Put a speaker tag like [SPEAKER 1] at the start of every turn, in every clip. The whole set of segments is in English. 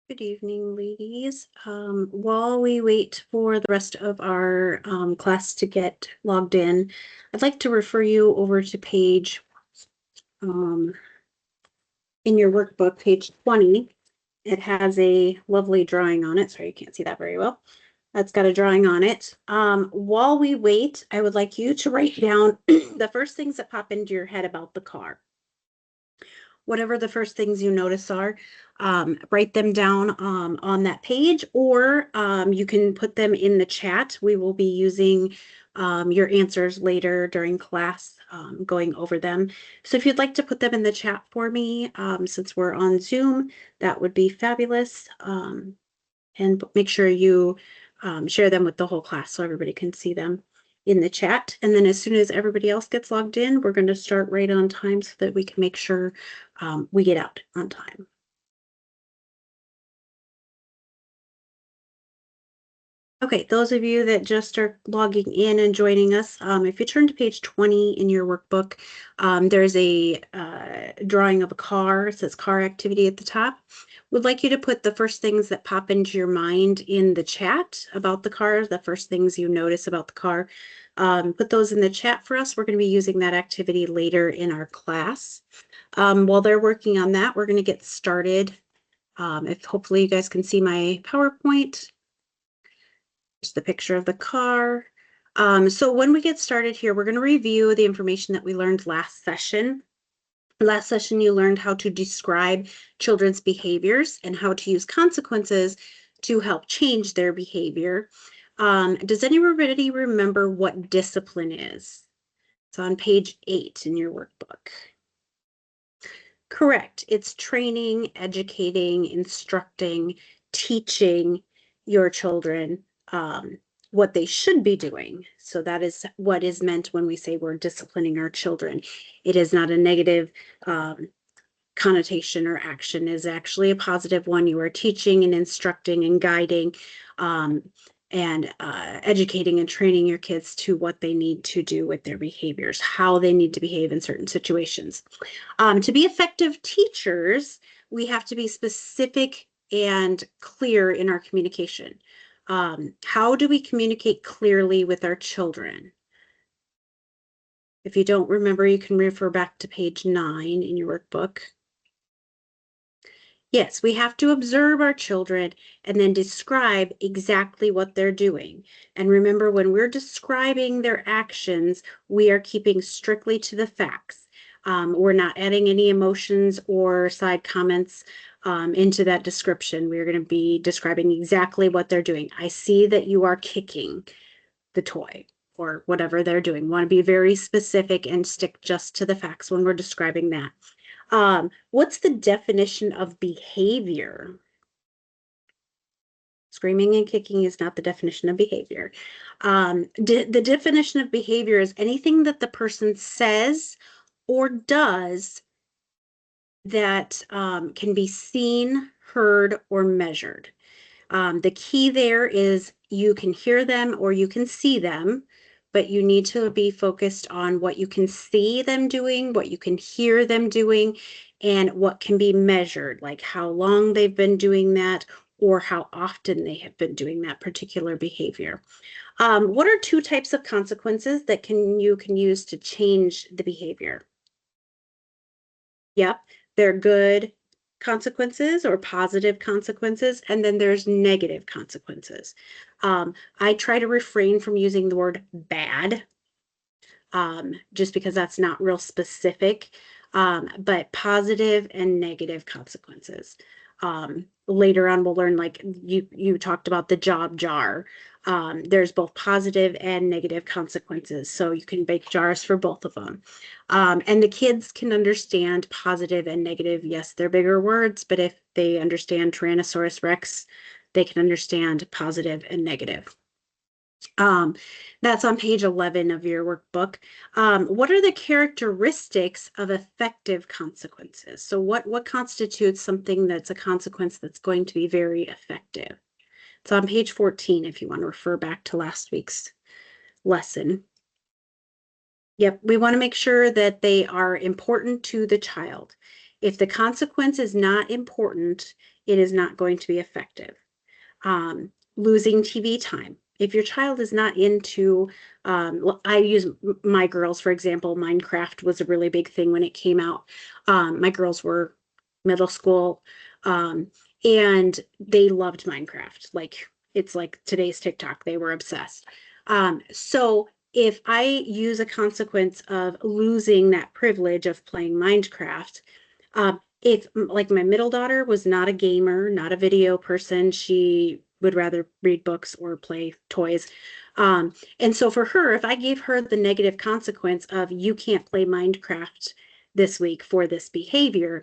[SPEAKER 1] Good evening, ladies. While we wait for the rest of our class to get logged in, I'd like to refer you over to page um, in your workbook, page 20. It has a lovely drawing on it. Sorry, you can't see that very well. That's got a drawing on it. While we wait, I would like you to write down the first things that pop into your head about the car. Whatever the first things you notice are, write them down on that page, or you can put them in the chat. We will be using your answers later during class, going over them. So if you'd like to put them in the chat for me, since we're on Zoom, that would be fabulous. And make sure you share them with the whole class so everybody can see them in the chat. And then as soon as everybody else gets logged in, we're going to start right on time so that we can make sure we get out on time. Okay, those of you that just are logging in and joining us, if you turn to page 20 in your workbook, there's a drawing of a car. It says car activity at the top. We'd like you to put the first things that pop into your mind in the chat about the car, the first things you notice about the car. Put those in the chat for us. We're going to be using that activity later in our class. While they're working on that, we're going to get started. If hopefully you guys can see my PowerPoint. Here's the picture of the car. So when we get started here, we're going to review the information that we learned last session. Last session, you learned how to describe children's behaviors and how to use consequences to help change their behavior. Does anybody remember what discipline is? It's on page 8 in your workbook. Correct. It's training, educating, instructing, teaching your children what they should be doing. So that is what is meant when we say we're disciplining our children. It is not a negative connotation or action. It is actually a positive one. You are teaching and instructing and guiding and educating and training your kids to what they need to do with their behaviors, how they need to behave in certain situations. To be effective teachers, we have to be specific and clear in our communication. How do we communicate clearly with our children? If you don't remember, you can refer back to page 9 in your workbook. Yes, we have to observe our children and then describe exactly what they're doing. And remember, when we're describing their actions, we are keeping strictly to the facts. We're not adding any emotions or side comments into that description. We're going to be describing exactly what they're doing. I see that you are kicking the toy or whatever they're doing. We want to be very specific and stick just to the facts when we're describing that. What's the definition of behavior? Screaming and kicking is not the definition of behavior. The definition of behavior is anything that the person says or does that can be seen, heard, or measured. The key there is you can hear them or you can see them, but you need to be focused on what you can see them doing, what you can hear them doing, and what can be measured, like how long they've been doing that or how often they have been doing that particular behavior. What are 2 types of consequences that you can use to change the behavior? Yep, they're good consequences or positive consequences, and then there's negative consequences. I try to refrain from using the word bad, just because that's not real specific, but positive and negative consequences. Later on, we'll learn, like you talked about the job jar. There's both positive and negative consequences. So you can bake jars for both of them. And the kids can understand positive and negative. Yes, they're bigger words, but if they understand Tyrannosaurus Rex, they can understand positive and negative. That's on page 11 of your workbook. What are the characteristics of effective consequences? So what constitutes something that's a consequence that's going to be very effective? It's on page 14 if you want to refer back to last week's lesson. Yep, we want to make sure that they are important to the child. If the consequence is not important, it is not going to be effective. Losing TV time. If your child is not into, well, I use my girls, for example, Minecraft was a really big thing when it came out. My girls were middle school, um, and they loved Minecraft. Like, it's like today's TikTok, they were obsessed. So if I use a consequence of losing that privilege of playing Minecraft, if like my middle daughter was not a gamer, not a video person, she would rather read books or play toys. And so for her, if I gave her the negative consequence of you can't play Minecraft this week for this behavior,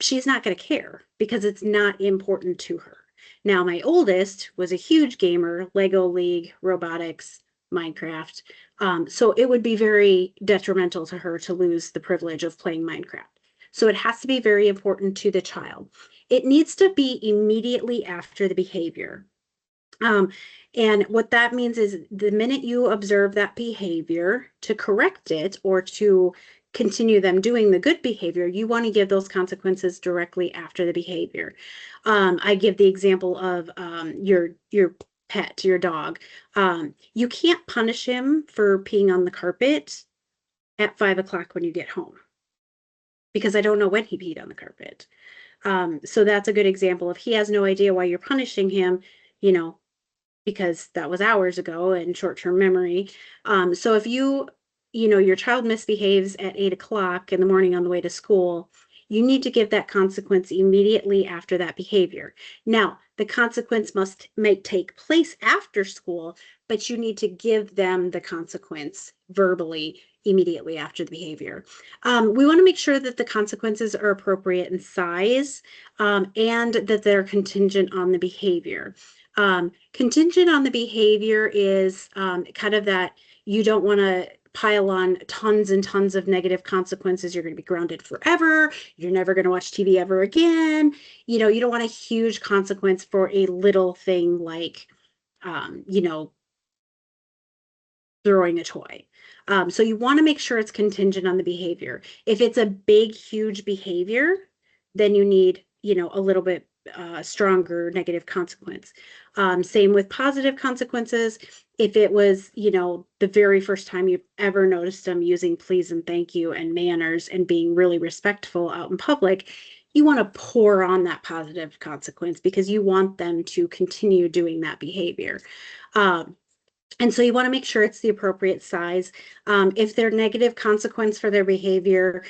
[SPEAKER 1] she's not going to care because it's not important to her. Now, my oldest was a huge gamer, Lego League, robotics, Minecraft. So it would be very detrimental to her to lose the privilege of playing Minecraft. So it has to be very important to the child. It needs to be immediately after the behavior. Um, and what that means is the minute you observe that behavior, to correct it or to continue them doing the good behavior, you want to give those consequences directly after the behavior. I give the example of your pet, your dog. You can't punish him for peeing on the carpet at 5 o'clock when you get home because I don't know when he peed on the carpet. So that's a good example. If he has no idea why you're punishing him, you know, because that was hours ago and short-term memory. So if your child misbehaves at 8 o'clock in the morning on the way to school, you need to give that consequence immediately after that behavior. Now, the consequence may take place after school, but you need to give them the consequence verbally immediately after the behavior. We want to make sure that the consequences are appropriate in size, and that they're contingent on the behavior. Contingent on the behavior is kind of that you don't want to pile on tons and tons of negative consequences. You're going to be grounded forever. You're never going to watch TV ever again. You don't want a huge consequence for a little thing like, throwing a toy. So you want to make sure it's contingent on the behavior. If it's a big, huge behavior, then you need, a little bit stronger negative consequence. Same with positive consequences. If it was, the very first time you've ever noticed them using please and thank you and manners and being really respectful out in public, you want to pour on that positive consequence because you want them to continue doing that behavior. And so you want to make sure it's the appropriate size. If they're negative consequence for their behavior,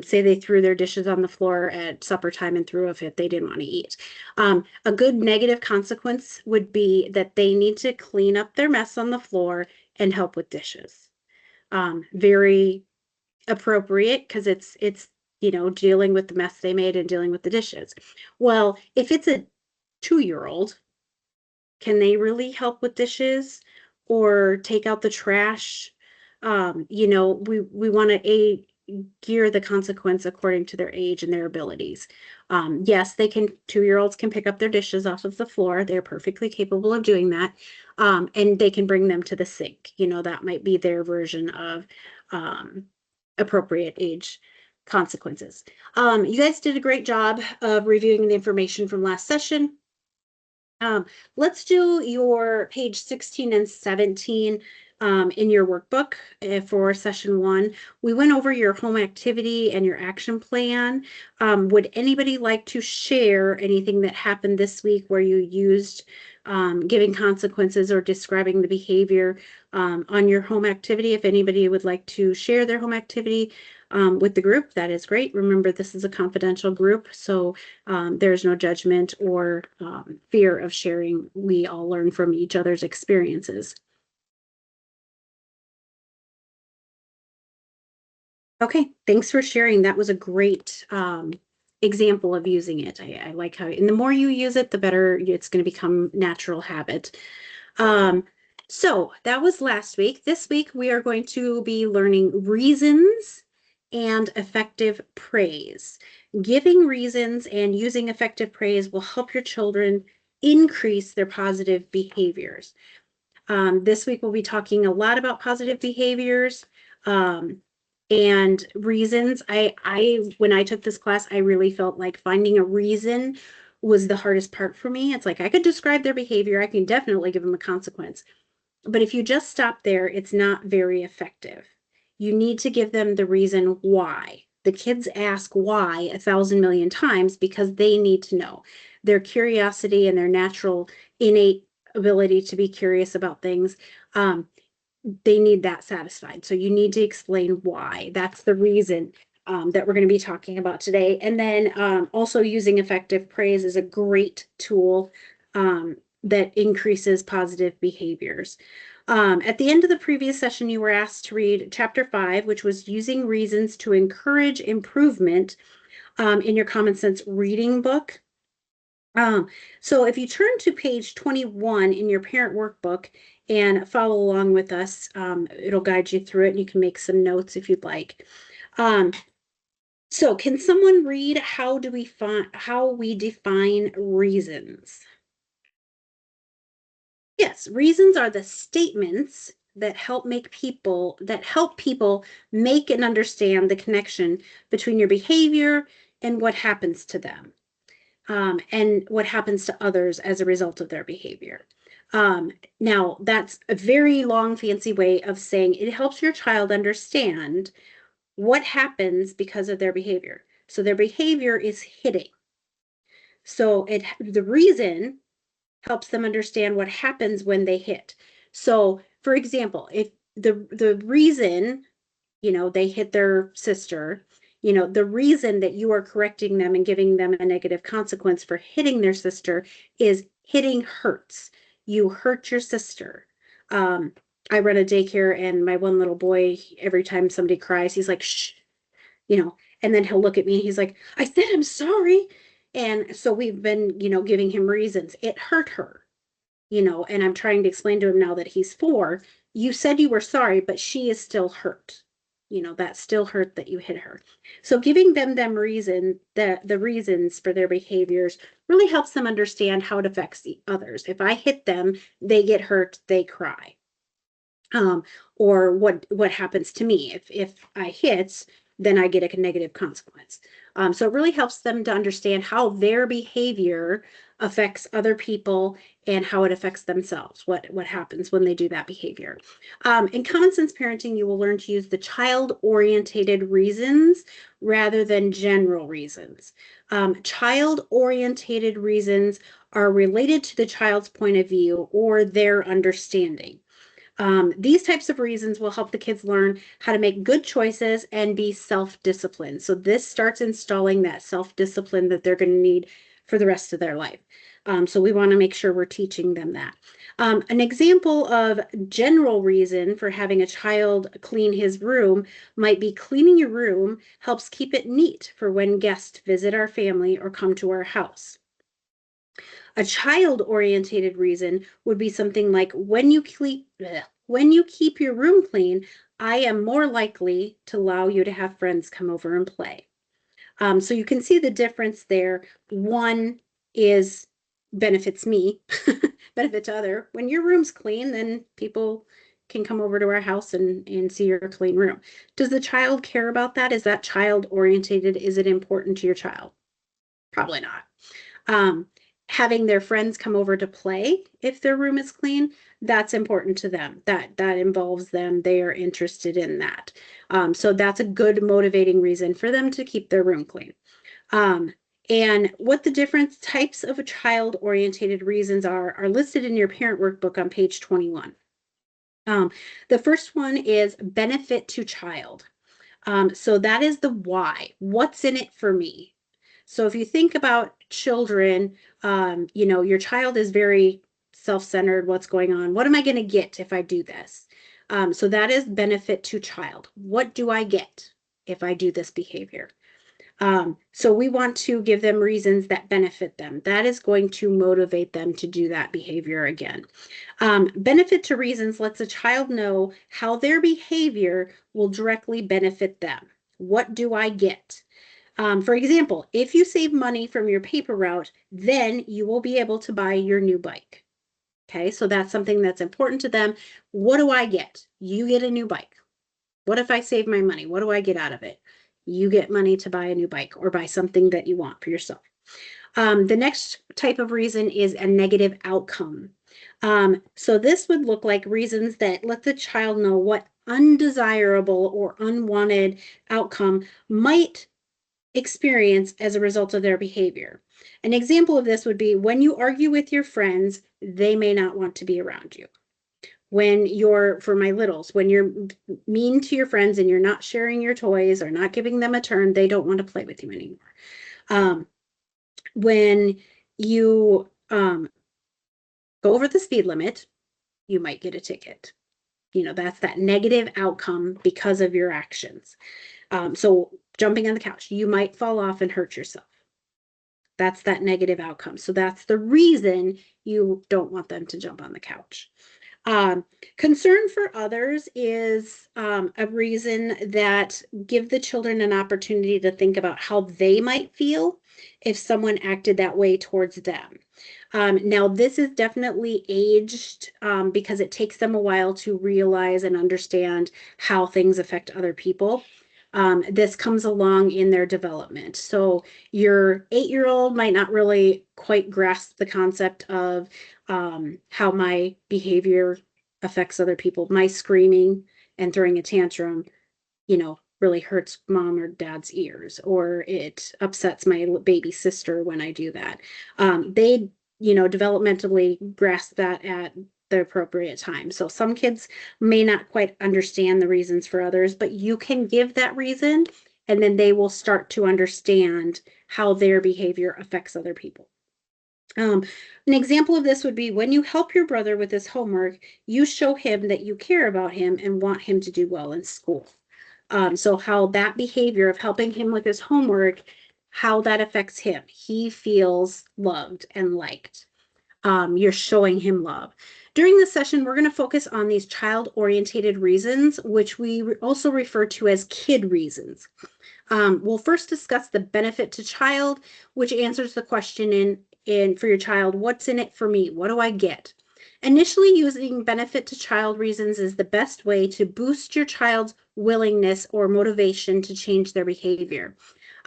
[SPEAKER 1] say they threw their dishes on the floor at supper time and threw a fit they didn't want to eat. A good negative consequence would be that they need to clean up their mess on the floor and help with dishes. Very appropriate because it's dealing with the mess they made and dealing with the dishes. Well, if it's a 2-year-old, can they really help with dishes or take out the trash? We want to gear the consequence according to their age and their abilities. Yes, 2-year-olds can pick up their dishes off of the floor. They're perfectly capable of doing that. And they can bring them to the sink. That might be their version of appropriate age consequences. You guys did a great job of reviewing the information from last session. Let's do your page 16 and 17 in your workbook for session 1. We went over your home activity and your action plan. Would anybody like to share anything that happened this week where you used giving consequences or describing the behavior on your home activity? If anybody would like to share their home activity with the group, that is great. Remember, this is a confidential group, so there's no judgment or fear of sharing. We all learn from each other's experiences. Okay, thanks for sharing. That was a great example of using it. I like how, and the more you use it, the better it's going to become natural habit. So that was last week. This week, we are going to be learning reasons and effective praise. Giving reasons and using effective praise will help your children increase their positive behaviors. This week, we'll be talking a lot about positive behaviors and reasons. When I took this class, I really felt like finding a reason was the hardest part for me. It's like I could describe their behavior, I can definitely give them a consequence. But if you just stop there, it's not very effective. You need to give them the reason why. The kids ask why 1,000 million times because they need to know. Their curiosity and their natural innate ability to be curious about things, they need that satisfied. So you need to explain why. That's the reason that we're going to be talking about today. And then also using effective praise is a great tool that increases positive behaviors. At the end of the previous session, you were asked to read chapter 5, which was using reasons to encourage improvement in your common sense reading book. So if you turn to page 21 in your parent workbook and follow along with us, it'll guide you through it and you can make some notes if you'd like. So can someone read how we define reasons? Yes, reasons are the statements that help people make and understand the connection between your behavior and what happens to them. And what happens to others as a result of their behavior. Now, that's a very long, fancy way of saying it helps your child understand what happens because of their behavior. So their behavior is hitting. So the reason helps them understand what happens when they hit. So, for example, if the reason they hit their sister, the reason that you are correcting them and giving them a negative consequence for hitting their sister is hitting hurts. You hurt your sister. I run a daycare and my one little boy, every time somebody cries, he's like, shh, and then he'll look at me and he's like, I said, I'm sorry. And so we've been, giving him reasons. It hurt her, and I'm trying to explain to him now that he's 4, you said you were sorry, but she is still hurt. That still hurt that you hit her. So giving them the reasons for their behaviors really helps them understand how it affects the others. If I hit them, they get hurt, they cry. Or what happens to me if I hit, then I get a negative consequence. So it really helps them to understand how their behavior affects other people and how it affects themselves, what happens when they do that behavior. In common sense parenting, you will learn to use the child-orientated reasons rather than general reasons. Child-orientated reasons are related to the child's point of view or their understanding. These types of reasons will help the kids learn how to make good choices and be self-disciplined. So this starts installing that self-discipline that they're going to need for the rest of their life. So we want to make sure we're teaching them that. An example of general reason for having a child clean his room might be cleaning your room helps keep it neat for when guests visit our family or come to our house. A child-orientated reason would be something like, when you keep your room clean, I am more likely to allow you to have friends come over and play. So you can see the difference there. One is benefits me, benefit to other. When your room's clean, then people can come over to our house and see your clean room. Does the child care about that? Is that child-orientated? Is it important to your child? Probably not. Having their friends come over to play if their room is clean, that's important to them. That involves them. They are interested in that. So that's a good motivating reason for them to keep their room clean. And what the different types of child-orientated reasons are listed in your parent workbook on page 21. The first one is benefit to child. So that is the why. What's in it for me? So if you think about children, your child is very self-centered. What's going on? What am I going to get if I do this? So that is benefit to child. What do I get if I do this behavior? So we want to give them reasons that benefit them. That is going to motivate them to do that behavior again. Benefit to reasons lets a child know how their behavior will directly benefit them. What do I get? For example, if you save money from your paper route, then you will be able to buy your new bike. Okay, so that's something that's important to them. What do I get? You get a new bike. What if I save my money? What do I get out of it? You get money to buy a new bike or buy something that you want for yourself. The next type of reason is a negative outcome. So this would look like reasons that let the child know what undesirable or unwanted outcome might experience as a result of their behavior. An example of this would be when you argue with your friends, they may not want to be around you. When you're, for my littles, when you're mean to your friends and you're not sharing your toys or not giving them a turn, they don't want to play with you anymore. When you go over the speed limit, you might get a ticket. That's that negative outcome because of your actions. So jumping on the couch, you might fall off and hurt yourself. That's that negative outcome. So that's the reason you don't want them to jump on the couch. Concern for others is a reason that give the children an opportunity to think about how they might feel if someone acted that way towards them. Now, this is definitely aged because it takes them a while to realize and understand how things affect other people. This comes along in their development. So your 8-year-old might not really quite grasp the concept of how my behavior affects other people. My screaming and throwing a tantrum, really hurts mom or dad's ears, or it upsets my baby sister when I do that. They, developmentally grasp that at the appropriate time. So some kids may not quite understand the reasons for others, but you can give that reason, and then they will start to understand how their behavior affects other people. An example of this would be when you help your brother with his homework, you show him that you care about him and want him to do well in school. So how that behavior of helping him with his homework, how that affects him. He feels loved and liked. You're showing him love. During this session, we're going to focus on these child-orientated reasons, which we also refer to as kid reasons. We'll first discuss the benefit to child, which answers the question in for your child, what's in it for me? What do I get? Initially, using benefit to child reasons is the best way to boost your child's willingness or motivation to change their behavior.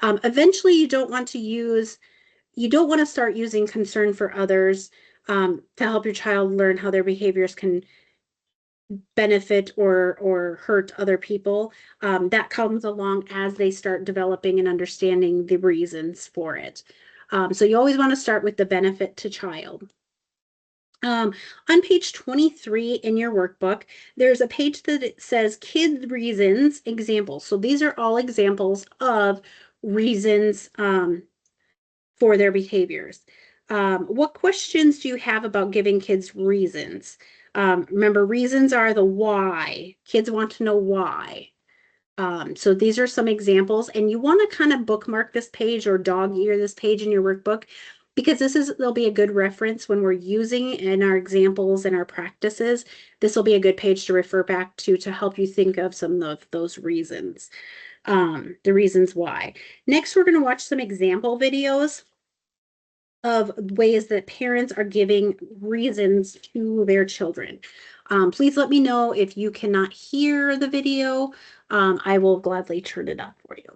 [SPEAKER 1] Eventually, you don't want to start using concern for others to help your child learn how their behaviors can benefit or hurt other people. That comes along as they start developing and understanding the reasons for it. So you always want to start with the benefit to child. On page 23 in your workbook, there's a page that says kid reasons examples. So these are all examples of reasons for their behaviors. What questions do you have about giving kids reasons? Remember, reasons are the why. Kids want to know why. So these are some examples, and you want to kind of bookmark this page or dog ear this page in your workbook, because there'll be a good reference when we're using in our examples and our practices. This will be a good page to refer back to help you think of some of those reasons, the reasons why. Next, we're going to watch some example videos of ways that parents are giving reasons to their children. Please let me know if you cannot hear the video. I will gladly turn it up for you.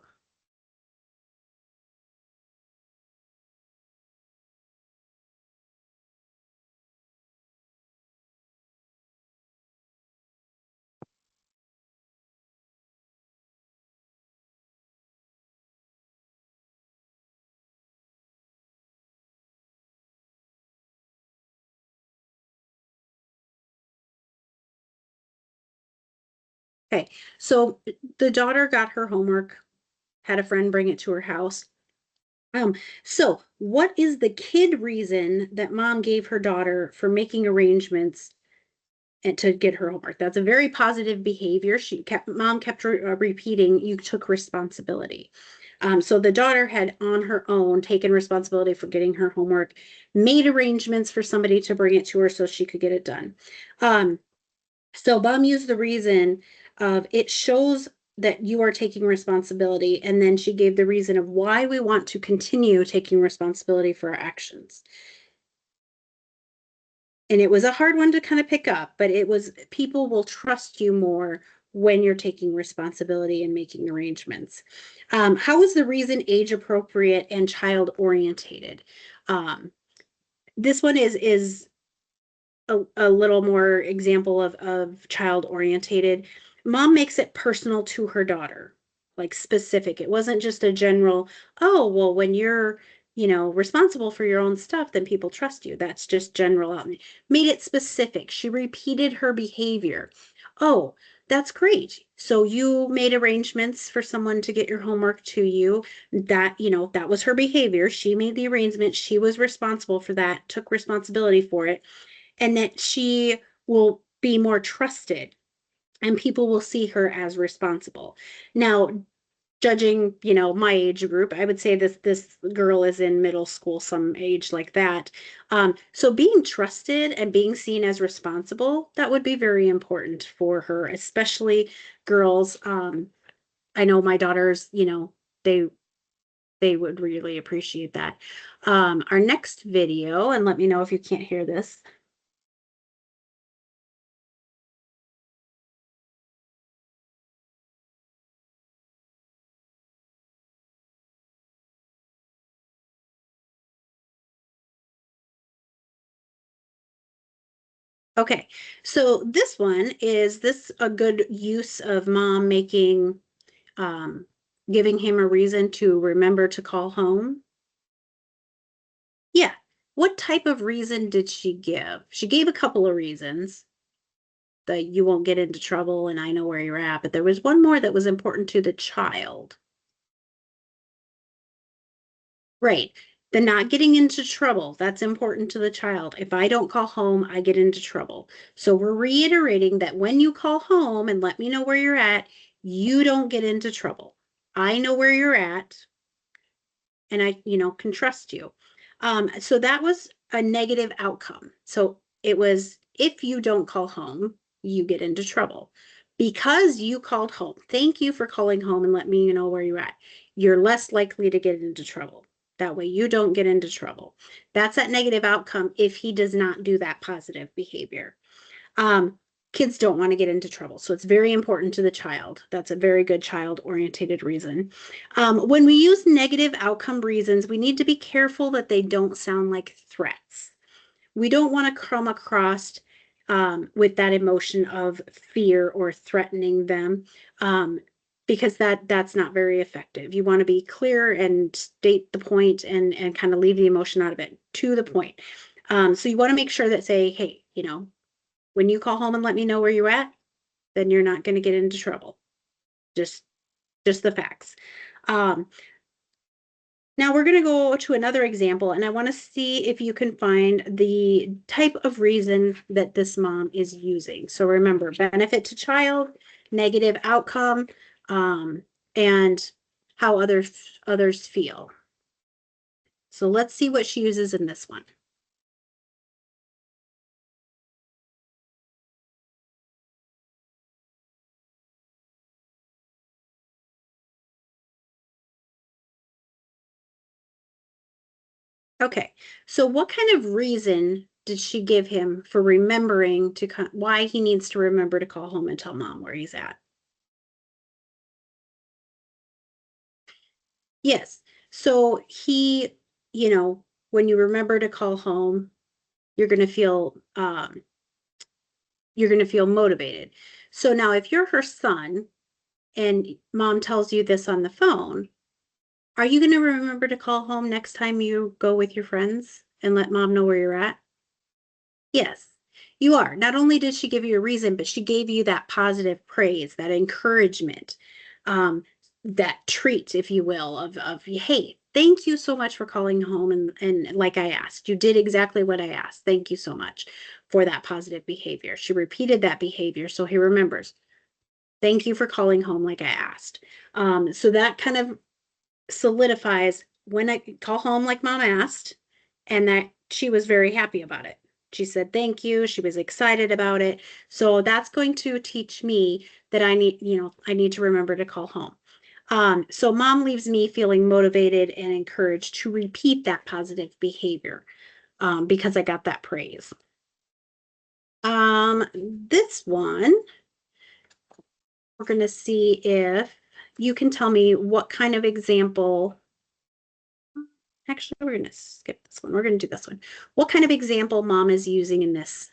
[SPEAKER 1] Okay, so the daughter got her homework, had a friend bring it to her house. So what is the kid reason that mom gave her daughter for making arrangements and to get her homework? That's a very positive behavior. Mom kept repeating, you took responsibility. So the daughter had on her own taken responsibility for getting her homework, made arrangements for somebody to bring it to her so she could get it done. So mom used the reason of it shows that you are taking responsibility, and then she gave the reason of why we want to continue taking responsibility for our actions. And it was a hard one to kind of pick up, but it was people will trust you more when you're taking responsibility and making arrangements. How is the reason age appropriate and child orientated? This one is a little more example of child orientated. Mom makes it personal to her daughter, like specific. It wasn't just a general, oh, well, when you're, responsible for your own stuff, then people trust you. That's just general. Made it specific. She repeated her behavior. Oh, that's great. So you made arrangements for someone to get your homework to you. That was her behavior. She made the arrangement. She was responsible for that, took responsibility for it, and that she will be more trusted and people will see her as responsible. Now, judging, my age group, I would say this girl is in middle school, some age like that. So being trusted and being seen as responsible, that would be very important for her, especially girls. I know my daughters, they they would really appreciate that. Our next video, and let me know if you can't hear this. Okay, so this one, is this a good use of mom giving him a reason to remember to call home? Yeah. What type of reason did she give? She gave a couple of reasons that you won't get into trouble and I know where you're at, but there was one more that was important to the child. Right. The not getting into trouble, that's important to the child. If I don't call home, I get into trouble. So we're reiterating that when you call home and let me know where you're at, you don't get into trouble. I know where you're at and I, can trust you. So that was a negative outcome. So it was, if you don't call home, you get into trouble. Because you called home, thank you for calling home and let me know where you're at. You're less likely to get into trouble. That way you don't get into trouble. That's that negative outcome if he does not do that positive behavior. Um, Kids don't want to get into trouble. So it's very important to the child. That's a very good child oriented reason. When we use negative outcome reasons, we need to be careful that they don't sound like threats. We don't want to come across with that emotion of fear or threatening them, because that's not very effective. You want to be clear and state the point and kind of leave the emotion out of it, to the point. So you want to make sure that, say, hey, when you call home and let me know where you're at, then you're not going to get into trouble. Just just the facts. Um, Now we're going to go to another example, and I want to see if you can find the type of reason that this mom is using. So remember, benefit to child, negative outcome, and how others feel. So let's see what she uses in this one. Okay, so what kind of reason did she give him for remembering why he needs to remember to call home and tell mom where he's at? Yes. So when you remember to call home, you're going to feel motivated. So now if you're her son and mom tells you this on the phone, are you going to remember to call home next time you go with your friends and let mom know where you're at? Yes, you are. Not only did she give you a reason, but she gave you that positive praise, that encouragement, um, that treat, if you will, of hey, thank you so much for calling home and like I asked, you did exactly what I asked. Thank you so much for that positive behavior. She repeated that behavior, so he remembers. Thank you for calling home like I asked. So that kind of solidifies when I call home like mom asked, and that she was very happy about it. She said thank you. She was excited about it. So that's going to teach me that I need to remember to call home. So mom leaves me feeling motivated and encouraged to repeat that positive behavior, because I got that praise. This one, we're going to see if you can tell me what kind of example. Actually, we're going to skip this one. We're going to do this one. What kind of example mom is using in this?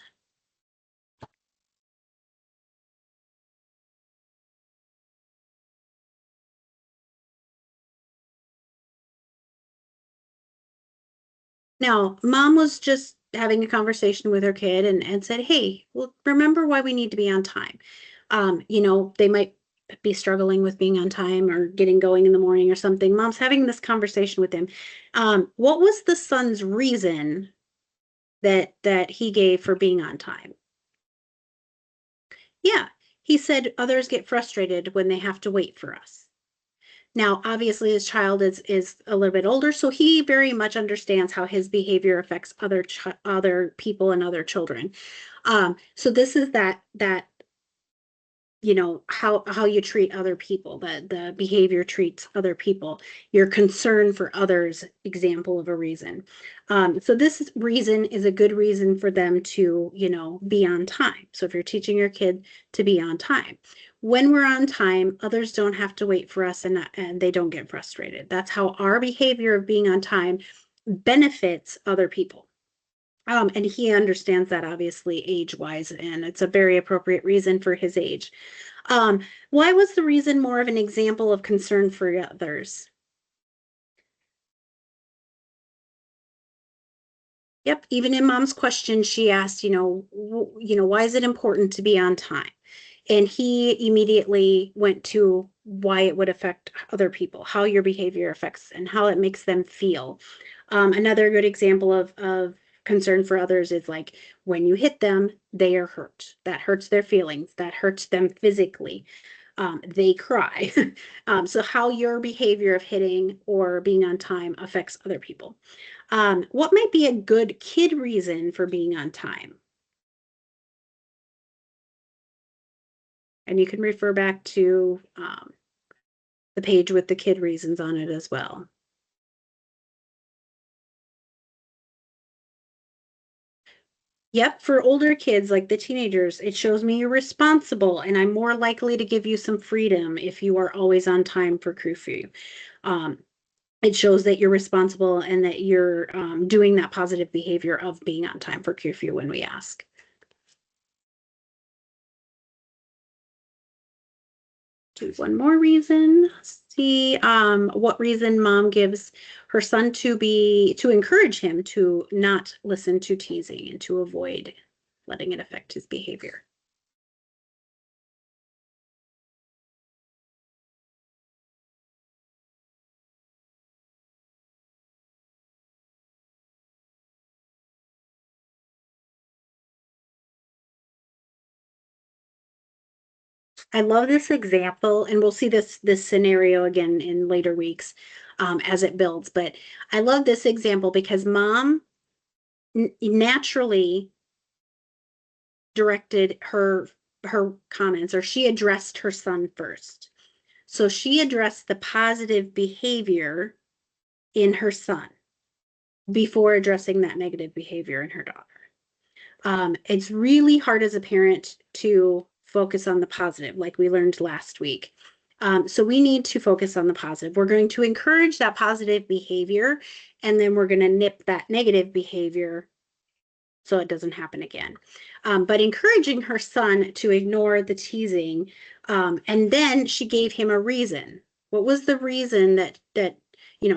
[SPEAKER 1] Now, mom was just having a conversation with her kid and said, hey, well, remember why we need to be on time. They might be struggling with being on time or getting going in the morning or something. Mom's having this conversation with him. What was the son's reason that he gave for being on time? Yeah, he said others get frustrated when they have to wait for us. Now, obviously, his child is a little bit older, so he very much understands how his behavior affects other people and other children. So this is that how you treat other people, the behavior treats other people, your concern for others, example of a reason. So this reason is a good reason for them to be on time. So if you're teaching your kid to be on time, when we're on time, others don't have to wait for us, and they don't get frustrated. That's how our behavior of being on time benefits other people. And he understands that, obviously, age-wise, and it's a very appropriate reason for his age. Why was the reason more of an example of concern for others? Yep, even in mom's question, she asked, why is it important to be on time? And he immediately went to why it would affect other people, how your behavior affects and how it makes them feel. Another good example of concern for others is like when you hit them, they are hurt. That hurts their feelings. That hurts them physically. They cry. So how your behavior of hitting or being on time affects other people. What might be a good kid reason for being on time? And you can refer back to the page with the kid reasons on it as well. Yep, for older kids like the teenagers, it shows me you're responsible and I'm more likely to give you some freedom if you are always on time for curfew. Um, it shows that you're responsible and that you're doing that positive behavior of being on time for curfew when we ask. Do one more reason. See what reason mom gives her son to encourage him to not listen to teasing and to avoid letting it affect his behavior. I love this example, and we'll see this scenario again in later weeks as it builds. But I love this example because mom naturally directed her comments, or she addressed her son first. So she addressed the positive behavior in her son before addressing that negative behavior in her daughter. It's really hard as a parent to focus on the positive, like we learned last week. So we need to focus on the positive. We're going to encourage that positive behavior, and then we're going to nip that negative behavior so it doesn't happen again. But encouraging her son to ignore the teasing, and then she gave him a reason. What was the reason that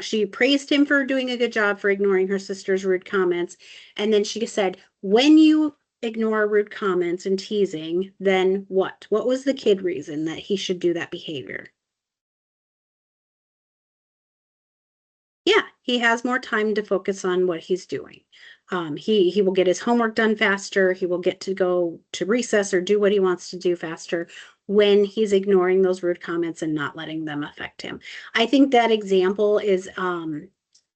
[SPEAKER 1] she praised him for doing a good job for ignoring her sister's rude comments, and then she said, when you ignore rude comments and teasing, then what? What was the kid reason that he should do that behavior? Yeah, he has more time to focus on what he's doing. He will get his homework done faster. He will get to go to recess or do what he wants to do faster when he's ignoring those rude comments and not letting them affect him. I think that example is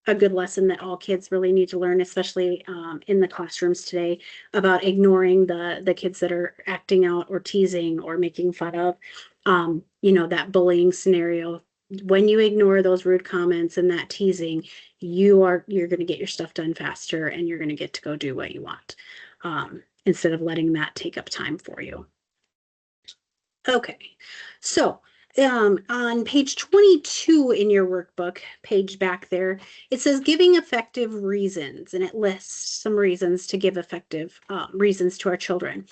[SPEAKER 1] a good lesson that all kids really need to learn, especially in the classrooms today, about ignoring the kids that are acting out or teasing or making fun of, that bullying scenario. When you ignore those rude comments and that teasing, you're going to get your stuff done faster and you're going to get to go do what you want, instead of letting that take up time for you. Okay, so on page 22 in your workbook, page back there, it says giving effective reasons, and it lists some reasons to give effective reasons to our children.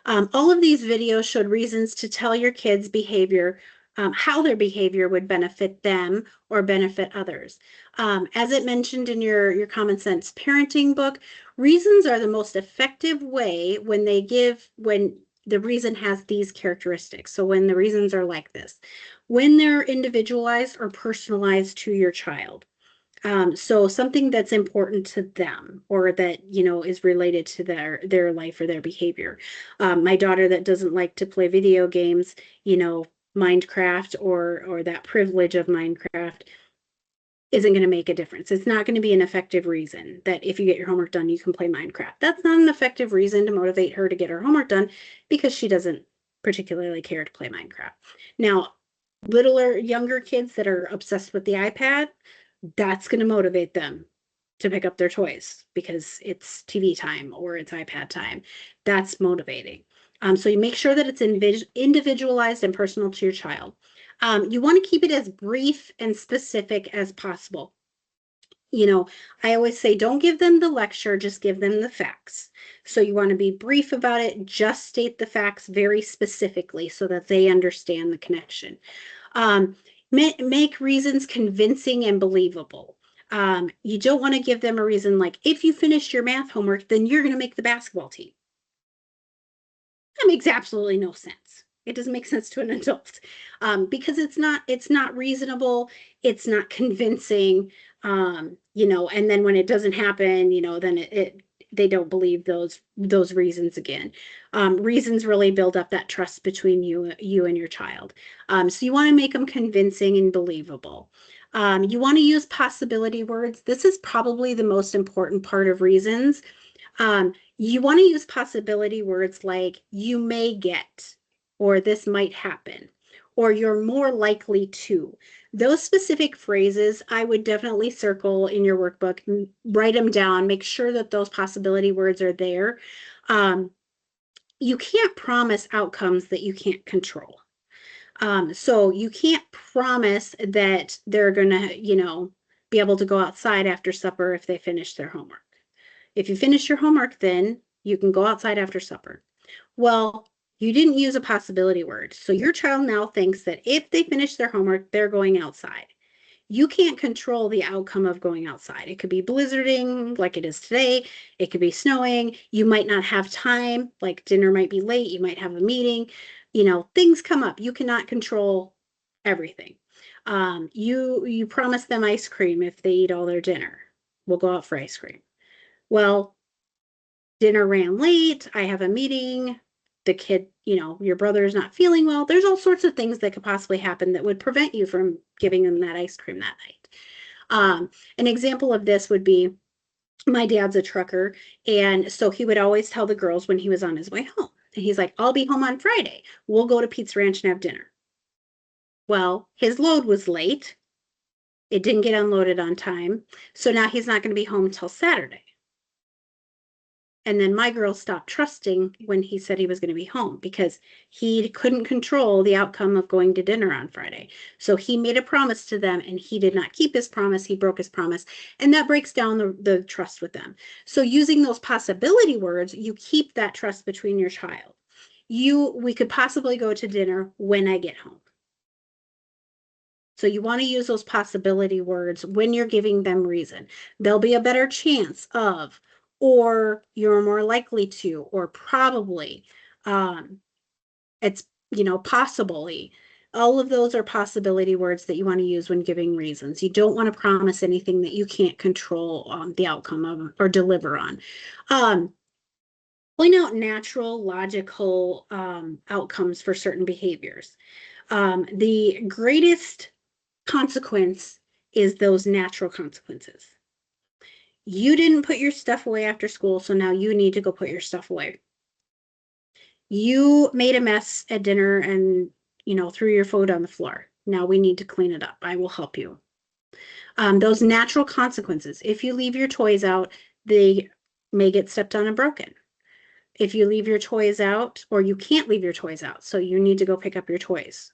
[SPEAKER 1] All of these videos showed reasons to tell your kids' behavior, how their behavior would benefit them or benefit others. As it mentioned in your Common Sense Parenting book, reasons are the most effective way when the reason has these characteristics. So when the reasons are like this, when they're individualized or personalized to your child. So something that's important to them or that, is related to their life or their behavior. My daughter that doesn't like to play video games, Minecraft or that privilege of Minecraft isn't going to make a difference. It's not going to be an effective reason that if you get your homework done, you can play Minecraft. That's not an effective reason to motivate her to get her homework done because she doesn't particularly care to play Minecraft. Now, littler, younger kids that are obsessed with the iPad, that's going to motivate them to pick up their toys because it's TV time or it's iPad time. That's motivating. So you make sure that it's individualized and personal to your child. You want to keep it as brief and specific as possible. I always say don't give them the lecture, just give them the facts. So you want to be brief about it, just state the facts very specifically so that they understand the connection. Um, make reasons convincing and believable. You don't want to give them a reason like, if you finish your math homework, then you're going to make the basketball team. That makes absolutely no sense. It doesn't make sense to an adult because it's not reasonable. It's not convincing. And then when it doesn't happen, then they don't believe those reasons again. Reasons really build up that trust between you and your child. So you want to make them convincing and believable. You want to use possibility words. This is probably the most important part of reasons. You want to use possibility words like you may get, or this might happen, or you're more likely to. Those specific phrases, I would definitely circle in your workbook, write them down, make sure that those possibility words are there. You can't promise outcomes that you can't control. So you can't promise that they're going to, be able to go outside after supper if they finish their homework. If you finish your homework, then you can go outside after supper. Well, you didn't use a possibility word. So your child now thinks that if they finish their homework, they're going outside. You can't control the outcome of going outside. It could be blizzarding like it is today. It could be snowing. You might not have time, like dinner might be late. You might have a meeting. Things come up. You cannot control everything. You promise them ice cream if they eat all their dinner. We'll go out for ice cream. Well, dinner ran late. I have a meeting. The kid, your brother is not feeling well. There's all sorts of things that could possibly happen that would prevent you from giving them that ice cream that night. An example of this would be my dad's a trucker. And so he would always tell the girls when he was on his way home. And he's like, I'll be home on Friday. We'll go to Pizza Ranch and have dinner. Well, his load was late. It didn't get unloaded on time. So now he's not going to be home until Saturday. And then my girl stopped trusting when he said he was going to be home because he couldn't control the outcome of going to dinner on Friday. So he made a promise to them and he did not keep his promise. He broke his promise. And that breaks down the trust with them. So using those possibility words, you keep that trust between your child. We could possibly go to dinner when I get home. So you want to use those possibility words when you're giving them reason. There'll be a better chance of, or you're more likely to, or probably. It's, possibly. All of those are possibility words that you want to use when giving reasons. You don't want to promise anything that you can't control the outcome of or deliver on. Point out natural, logical outcomes for certain behaviors. The greatest consequence is those natural consequences. You didn't put your stuff away after school, so now you need to go put your stuff away. You made a mess at dinner and, threw your food on the floor. Now we need to clean it up. I will help you. Those natural consequences. If you leave your toys out, they may get stepped on and broken. if you leave your toys out, or you can't leave your toys out, so you need to go pick up your toys.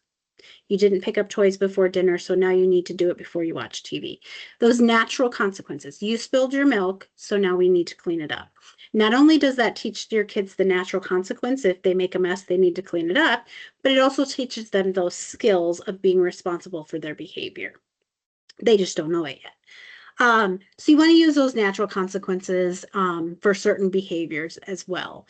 [SPEAKER 1] You didn't pick up toys before dinner, so now you need to do it before you watch TV. Those natural consequences. You spilled your milk, so now we need to clean it up. Not only does that teach your kids the natural consequence, if they make a mess, they need to clean it up, but it also teaches them those skills of being responsible for their behavior. They just don't know it yet. So you want to use those natural consequences for certain behaviors as well.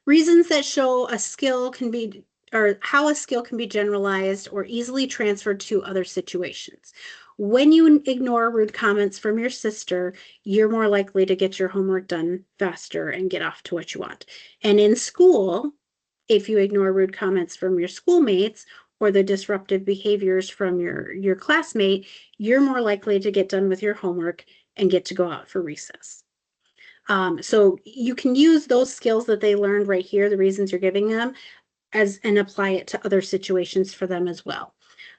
[SPEAKER 1] Reasons that show a skill can be, or how a skill can be generalized or easily transferred to other situations. When you ignore rude comments from your sister, you're more likely to get your homework done faster and get off to what you want. And in school, if you ignore rude comments from your schoolmates or the disruptive behaviors from your classmate, you're more likely to get done with your homework and get to go out for recess. So you can use those skills that they learned right here, the reasons you're giving them, and apply it to other situations for them as well.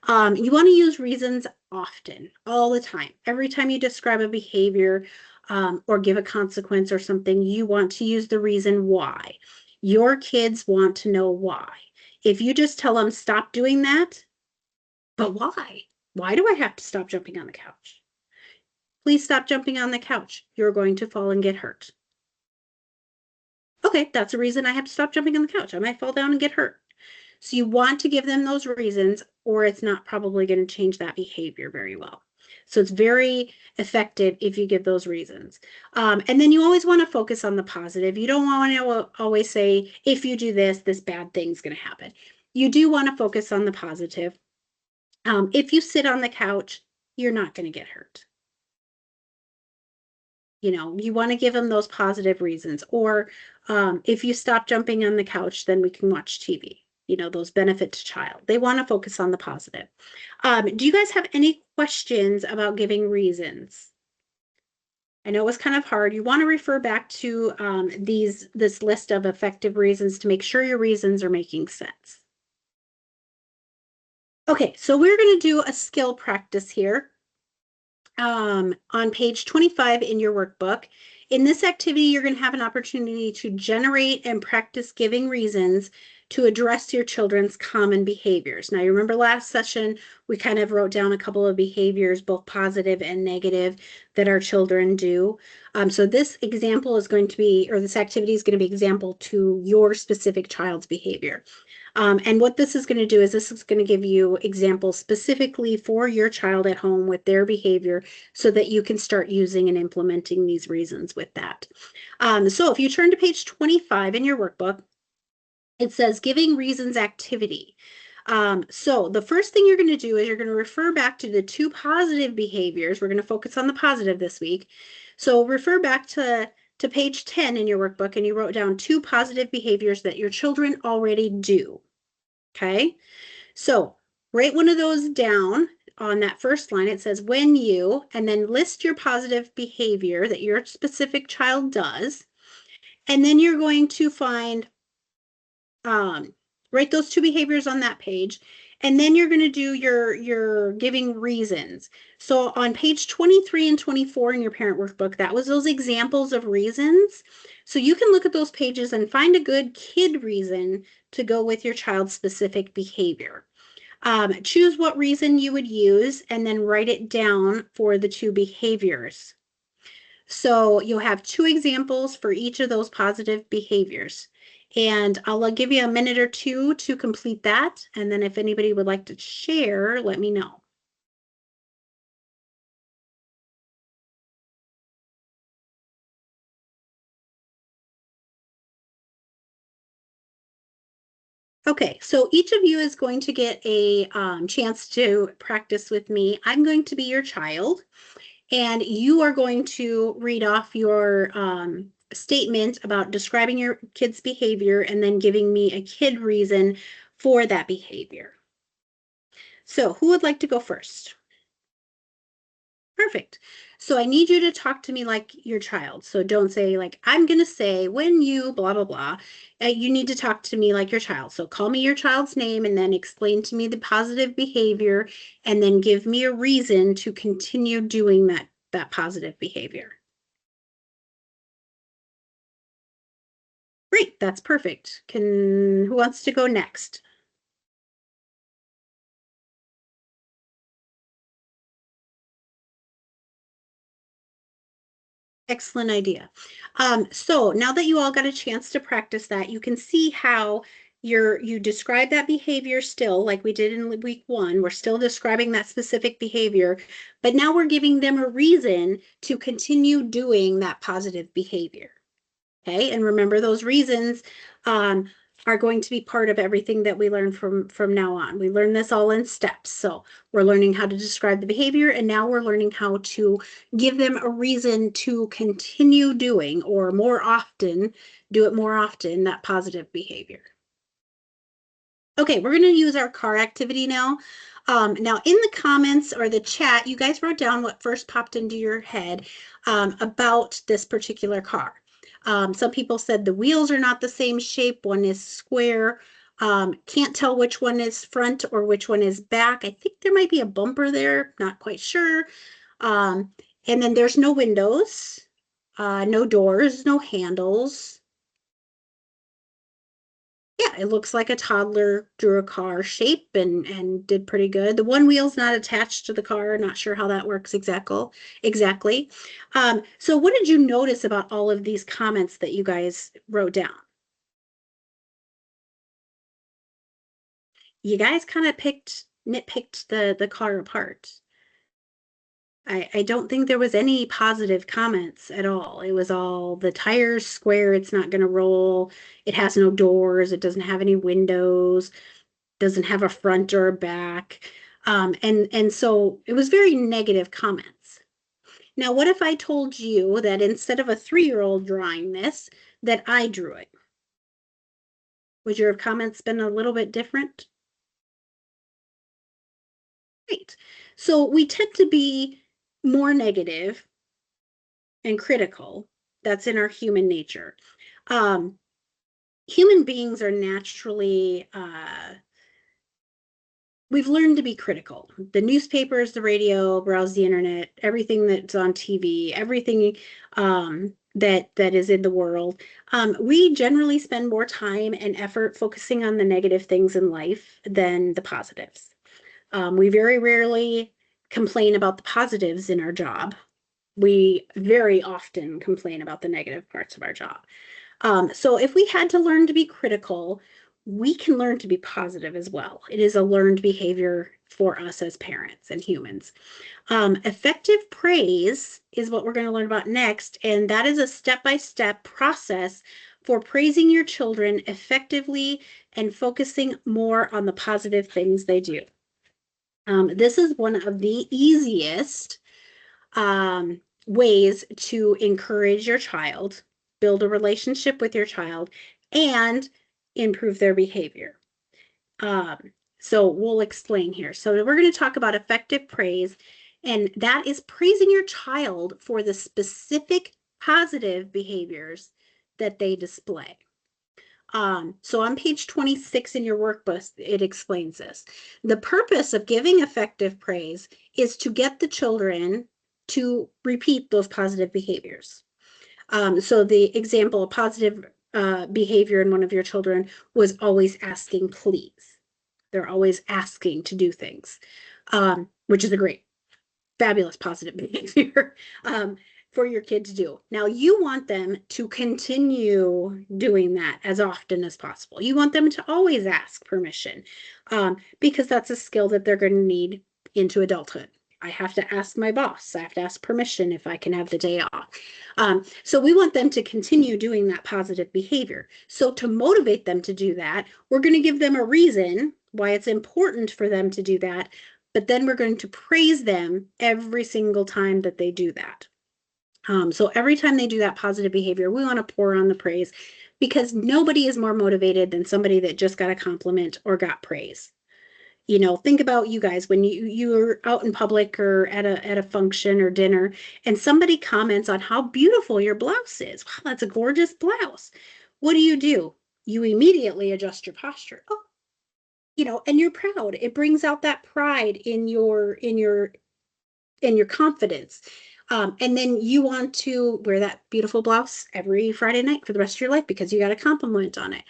[SPEAKER 1] You want to use reasons often, all the time. Every time you describe a behavior or give a consequence or something, you want to use the reason why. Your kids want to know why. If you just tell them, stop doing that, but why? Why do I have to stop jumping on the couch? Please stop jumping on the couch. You're going to fall and get hurt. Okay, that's a reason I have to stop jumping on the couch. I might fall down and get hurt. So you want to give them those reasons, or it's not probably going to change that behavior very well. So it's very effective if you give those reasons. And then you always want to focus on the positive. You don't want to always say, if you do this, this bad thing's going to happen. You do want to focus on the positive. If you sit on the couch, you're not going to get hurt. You know, you want to give them those positive reasons. Or if you stop jumping on the couch, then we can watch TV. You know, those benefit to child. They want to focus on the positive. Do you guys have any questions about giving reasons? I know it was kind of hard. You want to refer back to this list of effective reasons to make sure your reasons are making sense. Okay, so we're going to do a skill practice here. On page 25 in your workbook. In this activity, you're going to have an opportunity to generate and practice giving reasons to address your children's common behaviors. Now, you remember last session, we kind of wrote down a couple of behaviors, both positive and negative, that our children do. So this example is going to be, or this activity is going to be example to your specific child's behavior. And what this is going to do is this is going to give you examples specifically for your child at home with their behavior so that you can start using and implementing these reasons with that. So if you turn to page 25 in your workbook, it says giving reasons activity. So the first thing you're going to do is you're going to refer back to the two positive behaviors. We're going to focus on the positive this week. So refer back to page 10 in your workbook, and you wrote down two positive behaviors that your children already do. Okay, so write one of those down on that first line. It says when you, and then list your positive behavior that your specific child does. And then you're going to find, write those two behaviors on that page. And then you're going to do your giving reasons. So on page 23 and 24 in your parent workbook, that was those examples of reasons. So you can look at those pages and find a good kid reason to go with your child's specific behavior. Choose what reason you would use and then write it down for the two behaviors. So you'll have two examples for each of those positive behaviors. And I'll give you a minute or two to complete that. And then if anybody would like to share, let me know. Okay, so each of you is going to get a chance to practice with me. I'm going to be your child, and you are going to read off your statement about describing your kid's behavior and then giving me a kid reason for that behavior. So who would like to go first? Perfect. So I need you to talk to me like your child. So don't say like, I'm going to say when you blah, blah, blah. You need to talk to me like your child. So call me your child's name and then explain to me the positive behavior and then give me a reason to continue doing that positive behavior. Great, that's perfect. Who wants to go next? Excellent idea. So now that you all got a chance to practice that, you can see how you describe that behavior still, like we did in week one. We're still describing that specific behavior, but now we're giving them a reason to continue doing that positive behavior. Okay, and remember those reasons um, are going to be part of everything that we learn from now on. We learn this all in steps. So we're learning how to describe the behavior, and now we're learning how to give them a reason to continue doing or more often, do it more often, that positive behavior. Okay, we're going to use our car activity now. Now, in the comments or the chat, you guys wrote down what first popped into your head about this particular car. Some people said the wheels are not the same shape. One is square. Can't tell which one is front or which one is back. I think there might be a bumper there. Not quite sure. Um, and then there's no windows, no doors, no handles. Yeah, it looks like a toddler drew a car shape and did pretty good. The one wheel's not attached to the car. Not sure how that works exactly. So what did you notice about all of these comments that you guys wrote down? You guys kind of nitpicked the car apart. I don't think there was any positive comments at all. It was all the tire's square, it's not going to roll. It has no doors. It doesn't have any windows. Doesn't have a front or a back. And so it was very negative comments. Now, what if I told you that instead of a 3-year-old drawing this, that I drew it? Would your comments been a little bit different? Right. So we tend to be more negative and critical. That's in our human nature. Um, Human beings are naturally we've learned to be critical. The newspapers, the radio, browse the internet, everything that's on TV, everything that is in the world. We generally spend more time and effort focusing on the negative things in life than the positives. We very rarely complain about the positives in our job. We very often complain about the negative parts of our job. So if we had to learn to be critical, we can learn to be positive as well. It is a learned behavior for us as parents and humans. Effective praise is what we're going to learn about next, and that is a step-by-step process for praising your children effectively and focusing more on the positive things they do. This is one of the easiest ways to encourage your child, build a relationship with your child, and improve their behavior. So we'll explain here. So we're going to talk about effective praise, and that is praising your child for the specific positive behaviors that they display. So on page 26 in your workbook, it explains this. The purpose of giving effective praise is to get the children to repeat those positive behaviors. So the example of positive behavior in one of your children was always asking please. They're always asking to do things, which is a great, fabulous positive behavior. For your kid to do. Now, you want them to continue doing that as often as possible. You want them to always ask permission because that's a skill that they're going to need into adulthood. I have to ask my boss. I have to ask permission if I can have the day off. So we want them to continue doing that positive behavior. So to motivate them to do that, we're going to give them a reason why it's important for them to do that, but then we're going to praise them every single time that they do that. So every time they do that positive behavior, we want to pour on the praise because nobody is more motivated than somebody that just got a compliment or got praise. You know, think about you guys when you're out in public or at a function or dinner and somebody comments on how beautiful your blouse is. Wow, that's a gorgeous blouse. What do? You immediately adjust your posture. Oh, you know, and you're proud. It brings out that pride in your confidence. And then you want to wear that beautiful blouse every Friday night for the rest of your life because you got a compliment on it.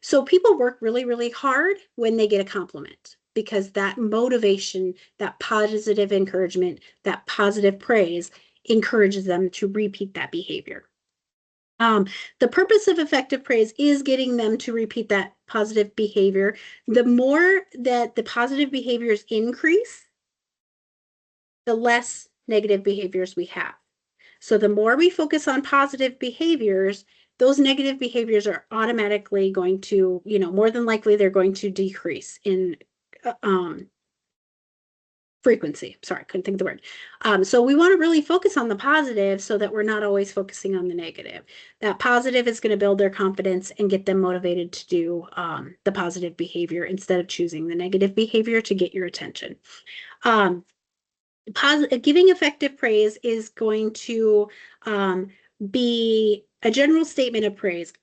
[SPEAKER 1] So people work really, really hard when they get a compliment because that motivation, that positive encouragement, that positive praise encourages them to repeat that behavior. The purpose of effective praise is getting them to repeat that positive behavior. The more that the positive behaviors increase, the less negative behaviors we have. So the more we focus on positive behaviors, those negative behaviors are automatically going to, more than likely they're going to decrease in frequency. Sorry, couldn't think of the word. So we want to really focus on the positive so that we're not always focusing on the negative. That positive is going to build their confidence and get them motivated to do the positive behavior instead of choosing the negative behavior to get your attention. Giving effective praise is going to be a general statement of praise.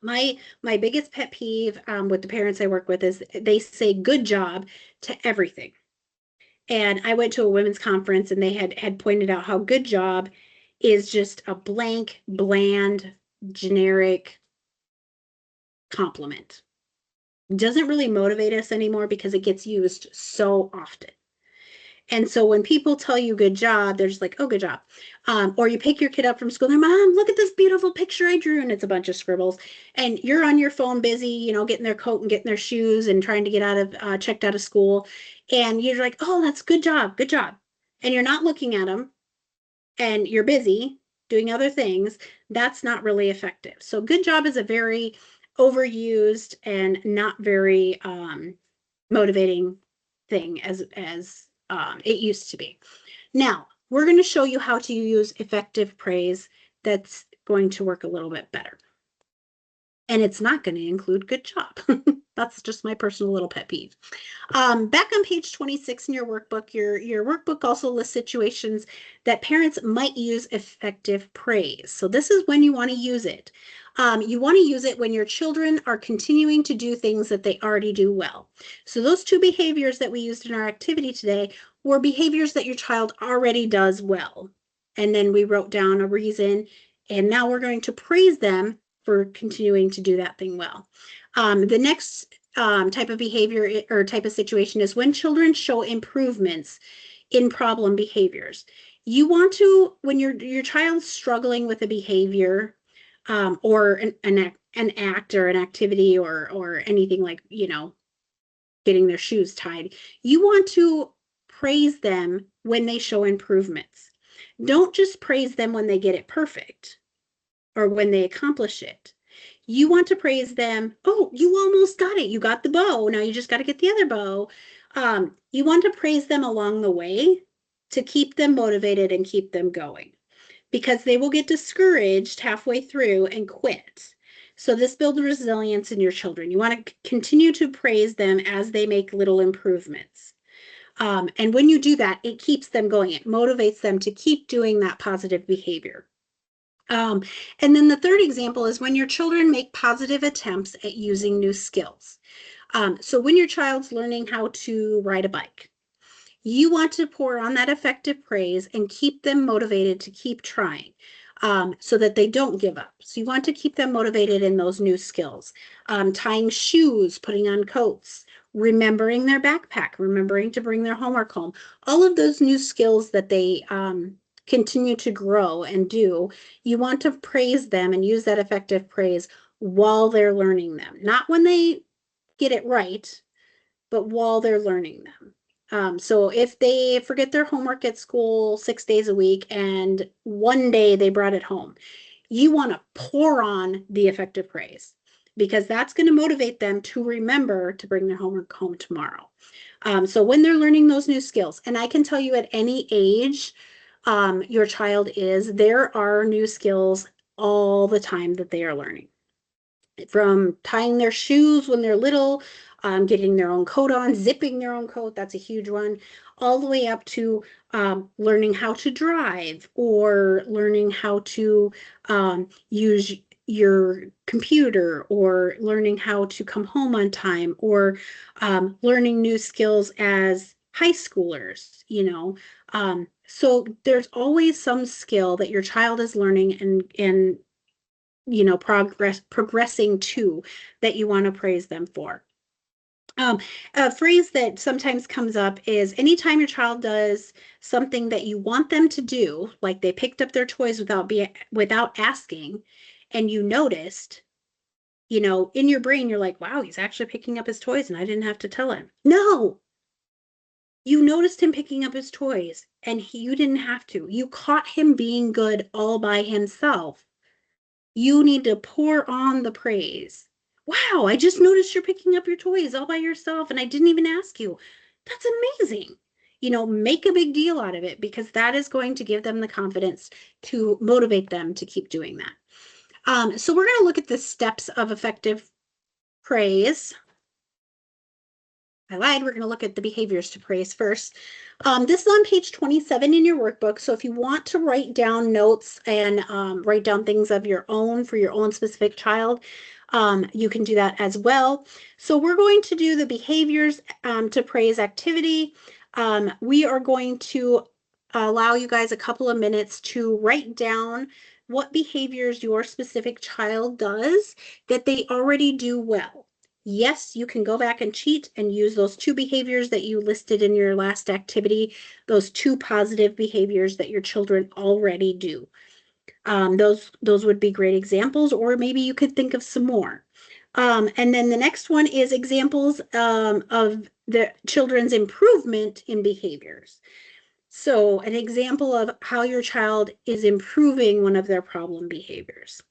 [SPEAKER 1] My biggest pet peeve with the parents I work with is they say good job to everything. And I went to a women's conference and they had pointed out how good job is just a blank, bland, generic compliment. It doesn't really motivate us anymore because it gets used so often. And so when people tell you good job, they're just like, oh, good job. Or you pick your kid up from school, they're, Mom, look at this beautiful picture I drew. And it's a bunch of scribbles. And you're on your phone busy, getting their coat and getting their shoes and trying to get checked out of school. And you're like, oh, that's good job. Good job. And you're not looking at them and you're busy doing other things. That's not really effective. So good job is a very overused and not very motivating thing as it used to be. Now, we're going to show you how to use effective praise that's going to work a little bit better. And it's not going to include good job. That's just my personal little pet peeve. Back on page 26 in your workbook, your workbook also lists situations that parents might use effective praise. So this is when you want to use it. You want to use it when your children are continuing to do things that they already do well. So those two behaviors that we used in our activity today were behaviors that your child already does well. And then we wrote down a reason, and now we're going to praise them for continuing to do that thing well. The next type of behavior or type of situation is when children show improvements in problem behaviors. You want to, when your child's struggling with a behavior or an act or an activity or anything like, getting their shoes tied, you want to praise them when they show improvements. Don't just praise them when they get it perfect or when they accomplish it. You want to praise them. Oh, you almost got it. You got the bow. Now you just got to get the other bow. You want to praise them along the way to keep them motivated and keep them going because they will get discouraged halfway through and quit. So this builds resilience in your children. You want to continue to praise them as they make little improvements. And when you do that, it keeps them going. It motivates them to keep doing that positive behavior. And then the third example is when your children make positive attempts at using new skills. So when your child's learning how to ride a bike, you want to pour on that effective praise and keep them motivated to keep trying so that they don't give up. So you want to keep them motivated in those new skills. Tying shoes, putting on coats, remembering their backpack, remembering to bring their homework home. All of those new skills that they continue to grow and do, you want to praise them and use that effective praise while they're learning them. Not when they get it right, but while they're learning them. So if they forget their homework at school 6 days a week and one day they brought it home, you want to pour on the effective praise because that's going to motivate them to remember to bring their homework home tomorrow. So when they're learning those new skills, and I can tell you at any age your child is, there are new skills all the time that they are learning. From tying their shoes when they're little, getting their own coat on, zipping their own coat, that's a huge one, all the way up to learning how to drive or learning how to use your computer or learning how to come home on time or learning new skills as high schoolers, So there's always some skill that your child is learning and progressing to that you want to praise them for. A phrase that sometimes comes up is anytime your child does something that you want them to do, like they picked up their toys without asking, and you noticed, in your brain, you're like, wow, he's actually picking up his toys and I didn't have to tell him. No, you noticed him picking up his toys and you didn't have to. You caught him being good all by himself. You need to pour on the praise. Wow, I just noticed you're picking up your toys all by yourself and I didn't even ask you. That's amazing. Make a big deal out of it because that is going to give them the confidence to motivate them to keep doing that. So we're going to look at the steps of effective praise. I lied. We're going to look at the behaviors to praise first. This is on page 27 in your workbook. So if you want to write down notes and write down things of your own for your own specific child, you can do that as well. So we're going to do the behaviors to praise activity. We are going to allow you guys a couple of minutes to write down what behaviors your specific child does that they already do well. Yes, you can go back and cheat and use those 2 behaviors that you listed in your last activity, those 2 positive behaviors that your children already do. Those would be great examples, or maybe you could think of some more. And then the next one is examples of the children's improvement in behaviors. So an example of how your child is improving one of their problem behaviors,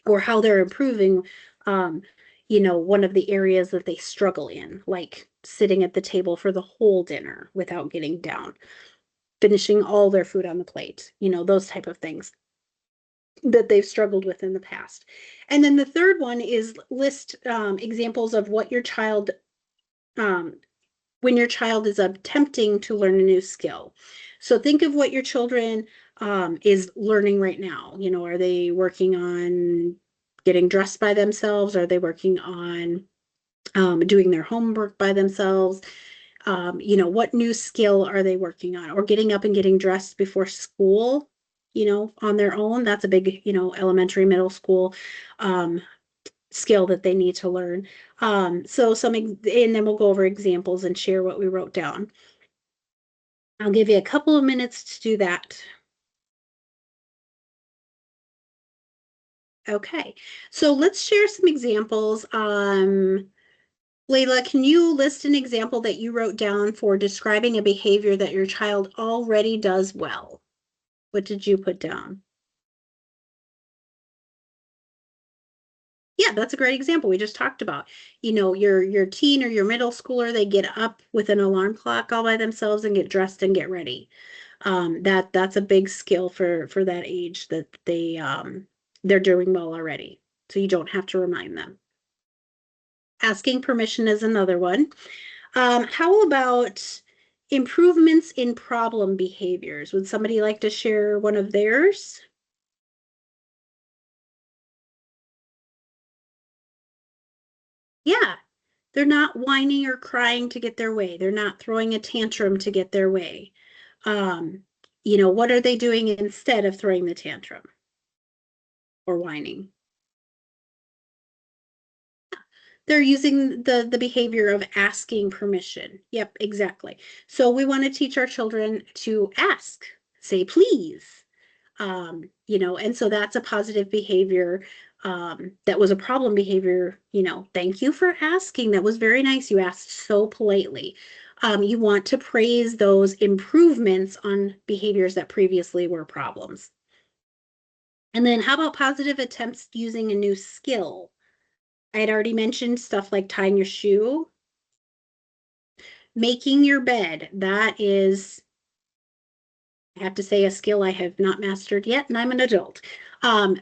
[SPEAKER 1] or how they're improving one of the areas that they struggle in, like sitting at the table for the whole dinner without getting down, finishing all their food on the plate, those type of things that they've struggled with in the past. And then the third one is list examples of what your child, when your child is attempting to learn a new skill. So think of what your children is learning right now. Are they working on getting dressed by themselves? Are they working on doing their homework by themselves? What new skill are they working on? Or getting up and getting dressed before school, on their own. That's a big, elementary, middle school skill that they need to learn. And then we'll go over examples and share what we wrote down. I'll give you a couple of minutes to do that. Okay, so let's share some examples. Layla, can you list an example that you wrote down for describing a behavior that your child already does well? What did you put down? Yeah, that's a great example we just talked about. Your teen or your middle schooler, they get up with an alarm clock all by themselves and get dressed and get ready. That's a big skill for that age that they're doing well already. So you don't have to remind them. Asking permission is another one. How about improvements in problem behaviors? Would somebody like to share one of theirs? Yeah, they're not whining or crying to get their way. They're not throwing a tantrum to get their way. What are they doing instead of throwing the tantrum or whining? They're using the behavior of asking permission. Yep, exactly. So we want to teach our children to ask, say please. And so that's a positive behavior. That was a problem behavior, thank you for asking. That was very nice. You asked so politely. You want to praise those improvements on behaviors that previously were problems. And then how about positive attempts using a new skill? I had already mentioned stuff like tying your shoe, making your bed. That is, I have to say, a skill I have not mastered yet, and I'm an adult.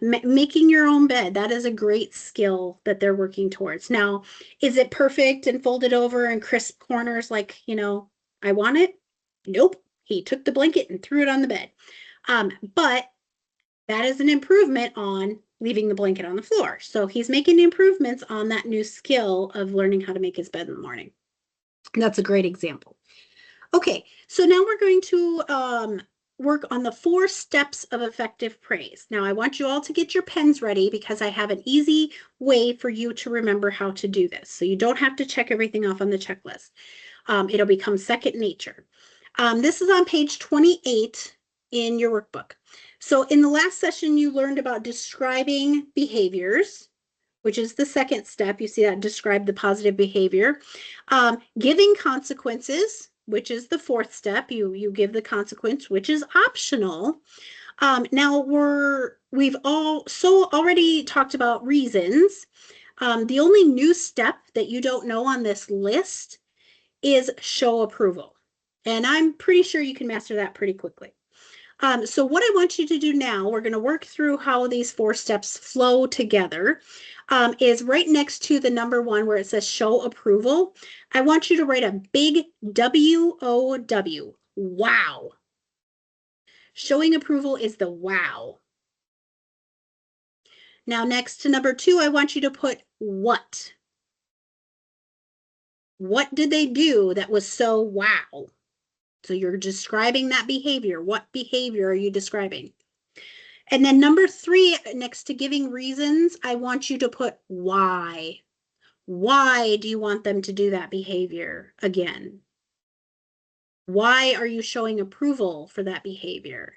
[SPEAKER 1] Making your own bed, that is a great skill that they're working towards. Now, is it perfect and folded over and crisp corners like, I want it? Nope. He took the blanket and threw it on the bed. But that is an improvement on leaving the blanket on the floor. So he's making improvements on that new skill of learning how to make his bed in the morning. That's a great example. Okay, so now we're going to work on the 4 steps of effective praise. Now, I want you all to get your pens ready because I have an easy way for you to remember how to do this. So you don't have to check everything off on the checklist. It'll become second nature. This is on page 28 in your workbook. So in the last session, you learned about describing behaviors, which is the second step. You see that, describe the positive behavior. Giving consequences, which is the 4th step. You give the consequence, which is optional. Now we've already talked about reasons. The only new step that you don't know on this list is show approval. And I'm pretty sure you can master that pretty quickly. So what I want you to do now, we're going to work through how these 4 steps flow together, is right next to the number 1 where it says show approval. I want you to write a big W-O-W, wow. Showing approval is the wow. Now next to number 2, I want you to put what. What did they do that was so wow? So you're describing that behavior. What behavior are you describing? And then number 3, next to giving reasons, I want you to put why. Why do you want them to do that behavior again? Why are you showing approval for that behavior?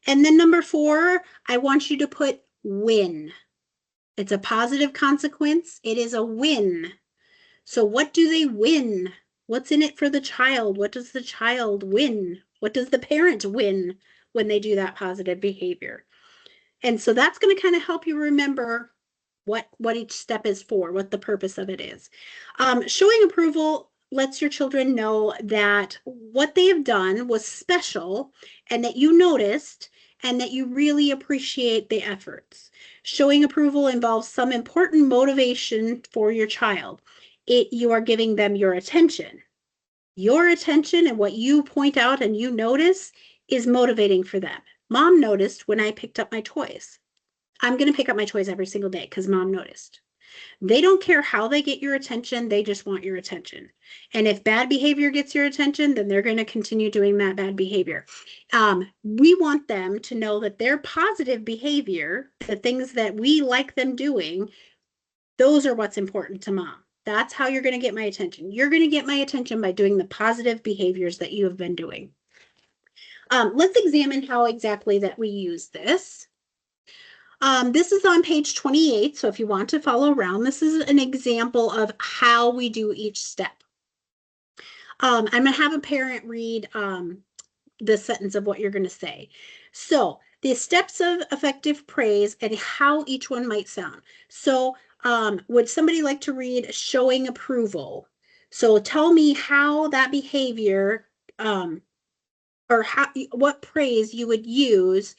[SPEAKER 1] And then number 4, I want you to put win. It's a positive consequence. It is a win. So what do they win? What's in it for the child? What does the child win? What does the parent win when they do that positive behavior? And so that's going to kind of help you remember what each step is for, what the purpose of it is. Showing approval lets your children know that what they have done was special and that you noticed and that you really appreciate the efforts. Showing approval involves some important motivation for your child. You are giving them your attention. Your attention and what you point out and you notice is motivating for them. Mom noticed when I picked up my toys. I'm going to pick up my toys every single day because Mom noticed. They don't care how they get your attention. They just want your attention. And if bad behavior gets your attention, then they're going to continue doing that bad behavior. We want them to know that their positive behavior, the things that we like them doing, those are what's important to Mom. That's how you're going to get my attention. You're going to get my attention by doing the positive behaviors that you have been doing. Let's examine how exactly that we use this. This is on page 28, so if you want to follow around, this is an example of how we do each step. I'm going to have a parent read the sentence of what you're going to say. So the steps of effective praise and how each one might sound. So would somebody like to read showing approval? So tell me how that behavior or what praise you would use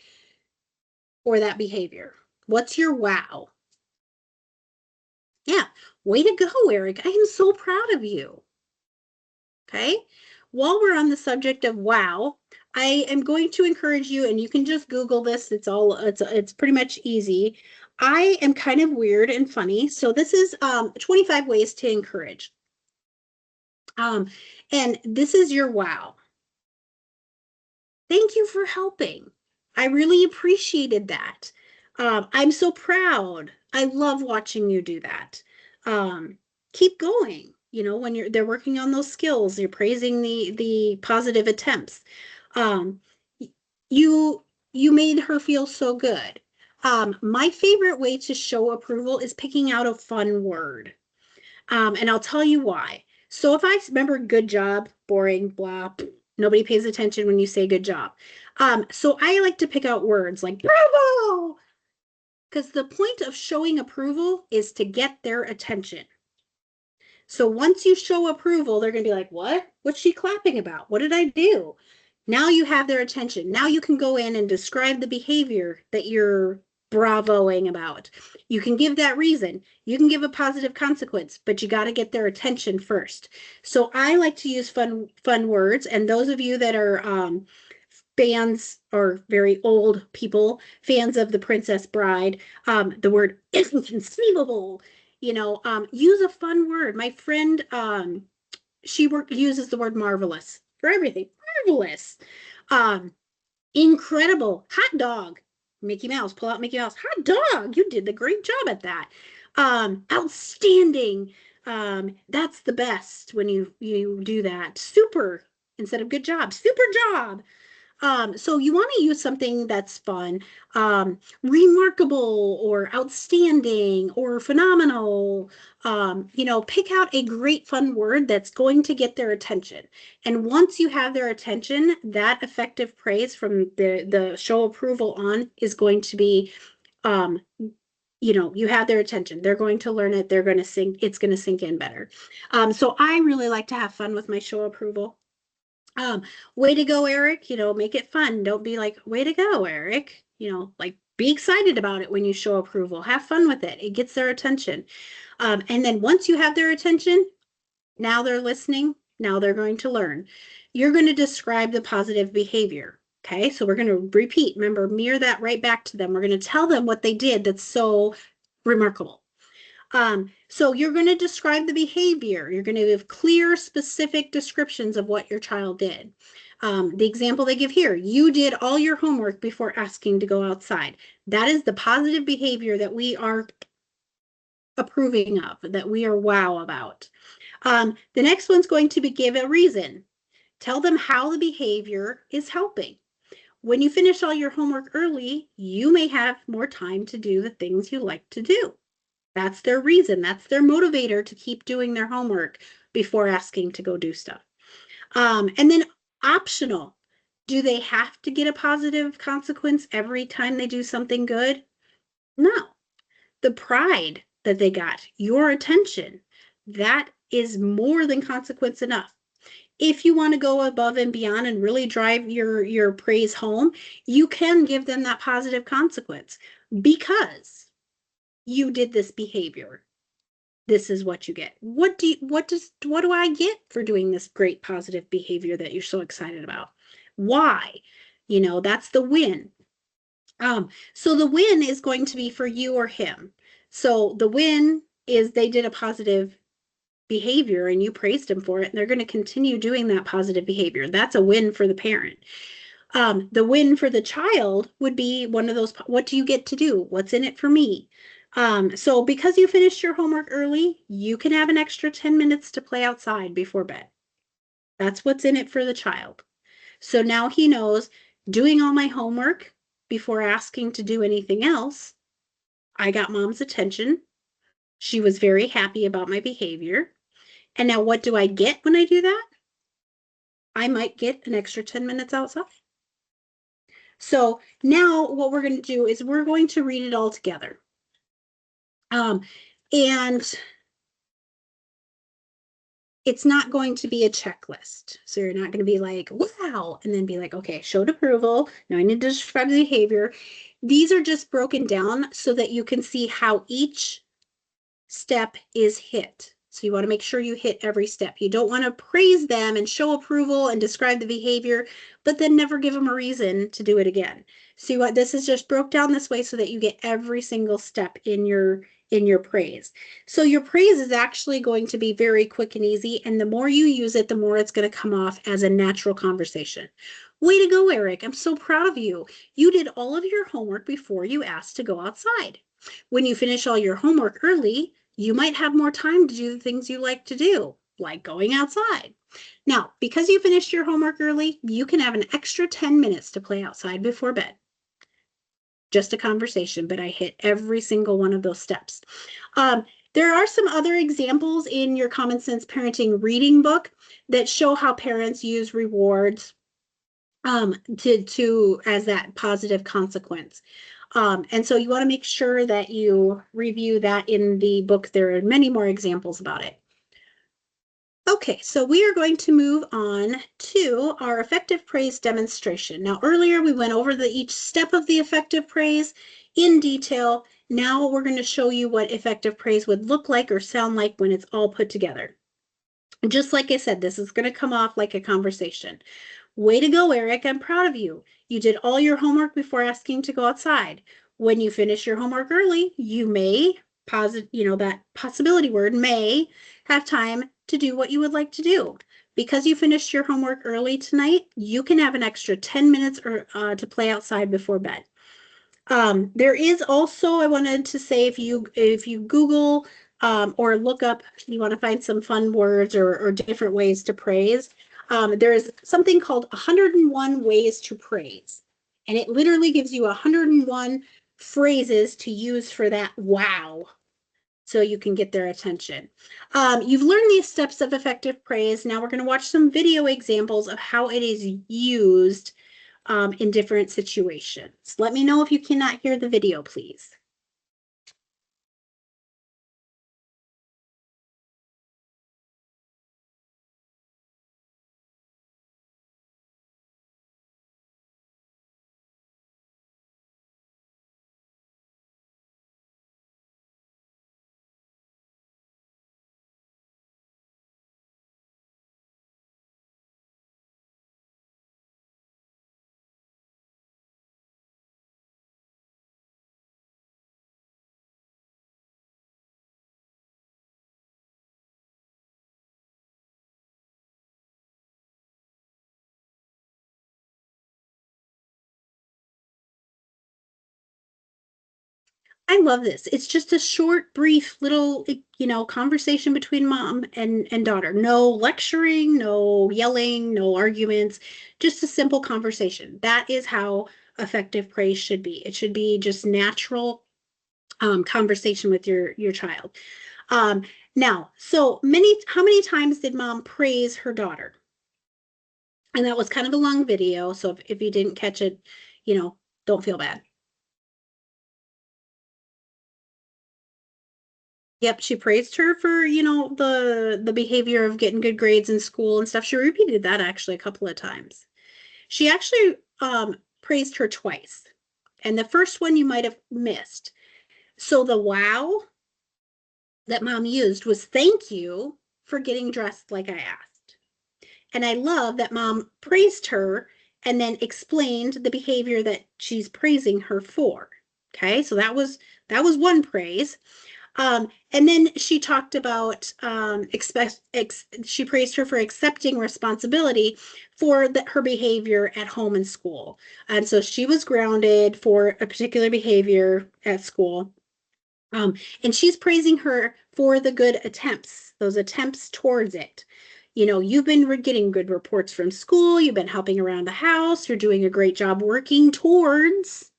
[SPEAKER 1] for that behavior. What's your wow? Yeah, way to go, Eric. I am so proud of you. Okay, while we're on the subject of wow, I am going to encourage you, and you can just Google this. It's pretty much easy. I am kind of weird and funny, so this is 25 ways to encourage. And this is your wow. Thank you for helping. I really appreciated that. I'm so proud. I love watching you do that. Keep going. You know, when they're working on those skills, you're praising the positive attempts. You made her feel so good. My favorite way to show approval is picking out a fun word. And I'll tell you why. So if I remember good job, boring, blah, nobody pays attention when you say good job. So I like to pick out words like bravo, because the point of showing approval is to get their attention. So once you show approval, they're going to be like, what? What's she clapping about? What did I do? Now you have their attention. Now you can go in and describe the behavior that you're bravoing about. You can give that reason. You can give a positive consequence, but you got to get their attention first. So I like to use fun words. And those of you that are fans or very old people, fans of The Princess Bride, the word inconceivable, use a fun word. My friend, she uses the word marvelous for everything. Marvelous. Incredible. Hot dog. Mickey Mouse, pull out Mickey Mouse. Hot dog. You did the great job at that. Outstanding. That's the best when you do that. Super instead of good job. Super job. So you want to use something that's fun, remarkable or outstanding or phenomenal. Pick out a great fun word that's going to get their attention. And once you have their attention, that effective praise from the show approval on is going to be, you have their attention. They're going to learn it. They're going to sink. It's going to sink in better. So I really like to have fun with my show approval. Um, Way to go, Eric. Make it fun. Don't be like, way to go, Eric. Like be excited about it when you show approval. Have fun with it. It gets their attention. And then once you have their attention, now they're listening. Now they're going to learn. You're going to describe the positive behavior. Okay, so we're going to repeat. Remember, mirror that right back to them. We're going to tell them what they did that's so remarkable. So you're going to describe the behavior. You're going to give clear, specific descriptions of what your child did. The example they give here, you did all your homework before asking to go outside. That is the positive behavior that we are approving of, that we are wow about. The next one's going to be give a reason. Tell them how the behavior is helping. When you finish all your homework early, you may have more time to do the things you like to do. That's their reason. That's their motivator to keep doing their homework before asking to go do stuff. And then optional. Do they have to get a positive consequence every time they do something good? No. The pride that they got, your attention, that is more than consequence enough. If you want to go above and beyond and really drive your praise home, you can give them that positive consequence because you did this behavior. This is what you get. What do I get for doing this great positive behavior that you're so excited about? Why? That's the win. So the win is going to be for you or him. So the win is they did a positive behavior and you praised them for it, and they're going to continue doing that positive behavior. That's a win for the parent. The win for the child would be one of those, what do you get to do? What's in it for me? So because you finished your homework early, you can have an extra 10 minutes to play outside before bed. That's what's in it for the child. So now he knows doing all my homework before asking to do anything else, I got mom's attention. She was very happy about my behavior. And now what do I get when I do that? I might get an extra 10 minutes outside. So now what we're going to do is we're going to read it all together. And it's not going to be a checklist. So you're not going to be like, wow, and then be like, okay, showed approval. Now I need to describe the behavior. These are just broken down so that you can see how each step is hit. So you want to make sure you hit every step. You don't want to praise them and show approval and describe the behavior, but then never give them a reason to do it again. See what this is just broke down this way so that you get every single step in your praise. So your praise is actually going to be very quick and easy, and the more you use it, the more it's going to come off as a natural conversation. Way to go, Eric. I'm so proud of you. You did all of your homework before you asked to go outside. When you finish all your homework early, you might have more time to do the things you like to do, like going outside. Now, because you finished your homework early, you can have an extra 10 minutes to play outside before bed. Just a conversation, but I hit every single one of those steps. There are some other examples in your Common Sense Parenting reading book that show how parents use rewards to as that positive consequence. And so you want to make sure that you review that in the book. There are many more examples about it. Okay, so we are going to move on to our effective praise demonstration. Now, earlier we went over each step of the effective praise in detail. Now we're going to show you what effective praise would look like or sound like when it's all put together. Just like I said, this is going to come off like a conversation. Way to go, Eric. I'm proud of you. You did all your homework before asking to go outside. When you finish your homework early, you may, that possibility word, may have time to do what you would like to do. because you finished your homework early tonight, you can have an extra 10 minutes to play outside before bed. There is also, I wanted to say, if you Google or look up, you want to find some fun words or different ways to praise. There is something called 101 ways to praise, and it literally gives you 101 phrases to use for that wow, so you can get their attention. You've learned these steps of effective praise. Now we're going to watch some video examples of how it is used in different situations. Let me know if you cannot hear the video, please. I love this. It's just a short, brief little, conversation between mom and daughter. No lecturing, no yelling, no arguments, just a simple conversation. That is how effective praise should be. It should be just natural conversation with your child. Now, how many times did mom praise her daughter? And that was kind of a long video, so if you didn't catch it, don't feel bad. Yep, she praised her for, the behavior of getting good grades in school and stuff. She repeated that actually a couple of times. She actually praised her twice. And the first one you might have missed. So the wow that mom used was thank you for getting dressed like I asked. And I love that mom praised her and then explained the behavior that she's praising her for. Okay, so that was one praise. And then she talked about she praised her for accepting responsibility for her behavior at home and school. And so she was grounded for a particular behavior at school. And she's praising her for the good attempts, those attempts towards it. You've been getting good reports from school, you've been helping around the house, you're doing a great job working towards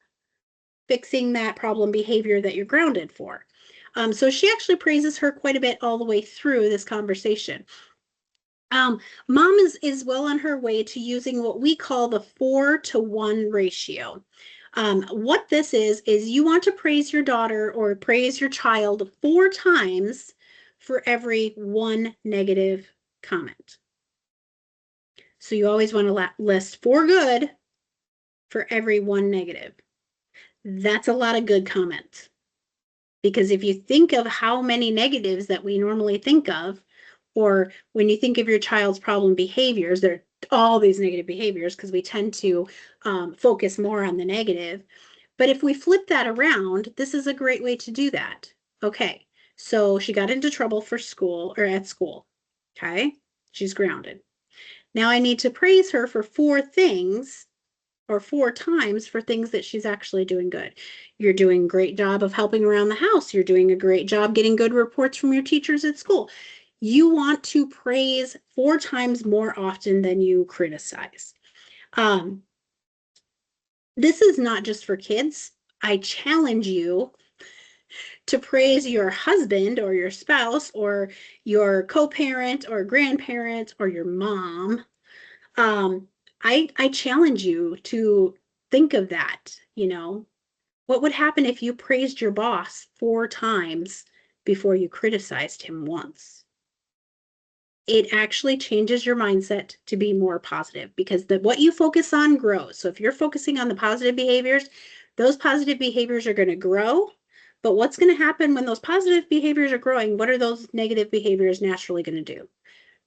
[SPEAKER 1] fixing that problem behavior that you're grounded for. So she actually praises her quite a bit all the way through this conversation. Mom is well on her way to using what we call the 4-to-1 ratio. What this is you want to praise your daughter or praise your child 4 times for every 1 negative comment. So you always want to list 4 good for every 1 negative. That's a lot of good comments. Because if you think of how many negatives that we normally think of, or when you think of your child's problem behaviors, there are all these negative behaviors because we tend to focus more on the negative. But if we flip that around, this is a great way to do that. Okay, so she got into trouble for school or at school. Okay, she's grounded. Now I need to praise her for 4 things or 4 times for things that she's actually doing good. You're doing a great job of helping around the house. You're doing a great job getting good reports from your teachers at school. You want to praise 4 times more often than you criticize. This is not just for kids. I challenge you to praise your husband or your spouse or your co-parent or grandparent or your mom. I challenge you to think of that, What would happen if you praised your boss 4 times before you criticized him once? It actually changes your mindset to be more positive because what you focus on grows. So if you're focusing on the positive behaviors, those positive behaviors are going to grow. But what's going to happen when those positive behaviors are growing? What are those negative behaviors naturally going to do?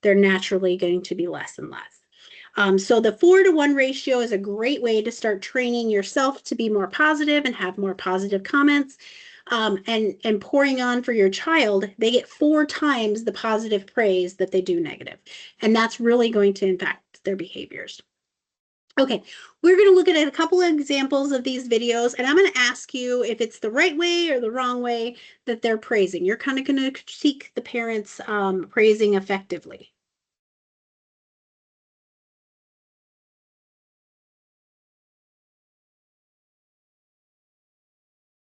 [SPEAKER 1] They're naturally going to be less and less. So the 4-to-1 ratio is a great way to start training yourself to be more positive and have more positive comments. and pouring on for your child, they get 4 times the positive praise that they do negative. And that's really going to impact their behaviors. Okay, we're going to look at a couple of examples of these videos, and I'm going to ask you if it's the right way or the wrong way that they're praising. You're kind of going to critique the parents praising effectively.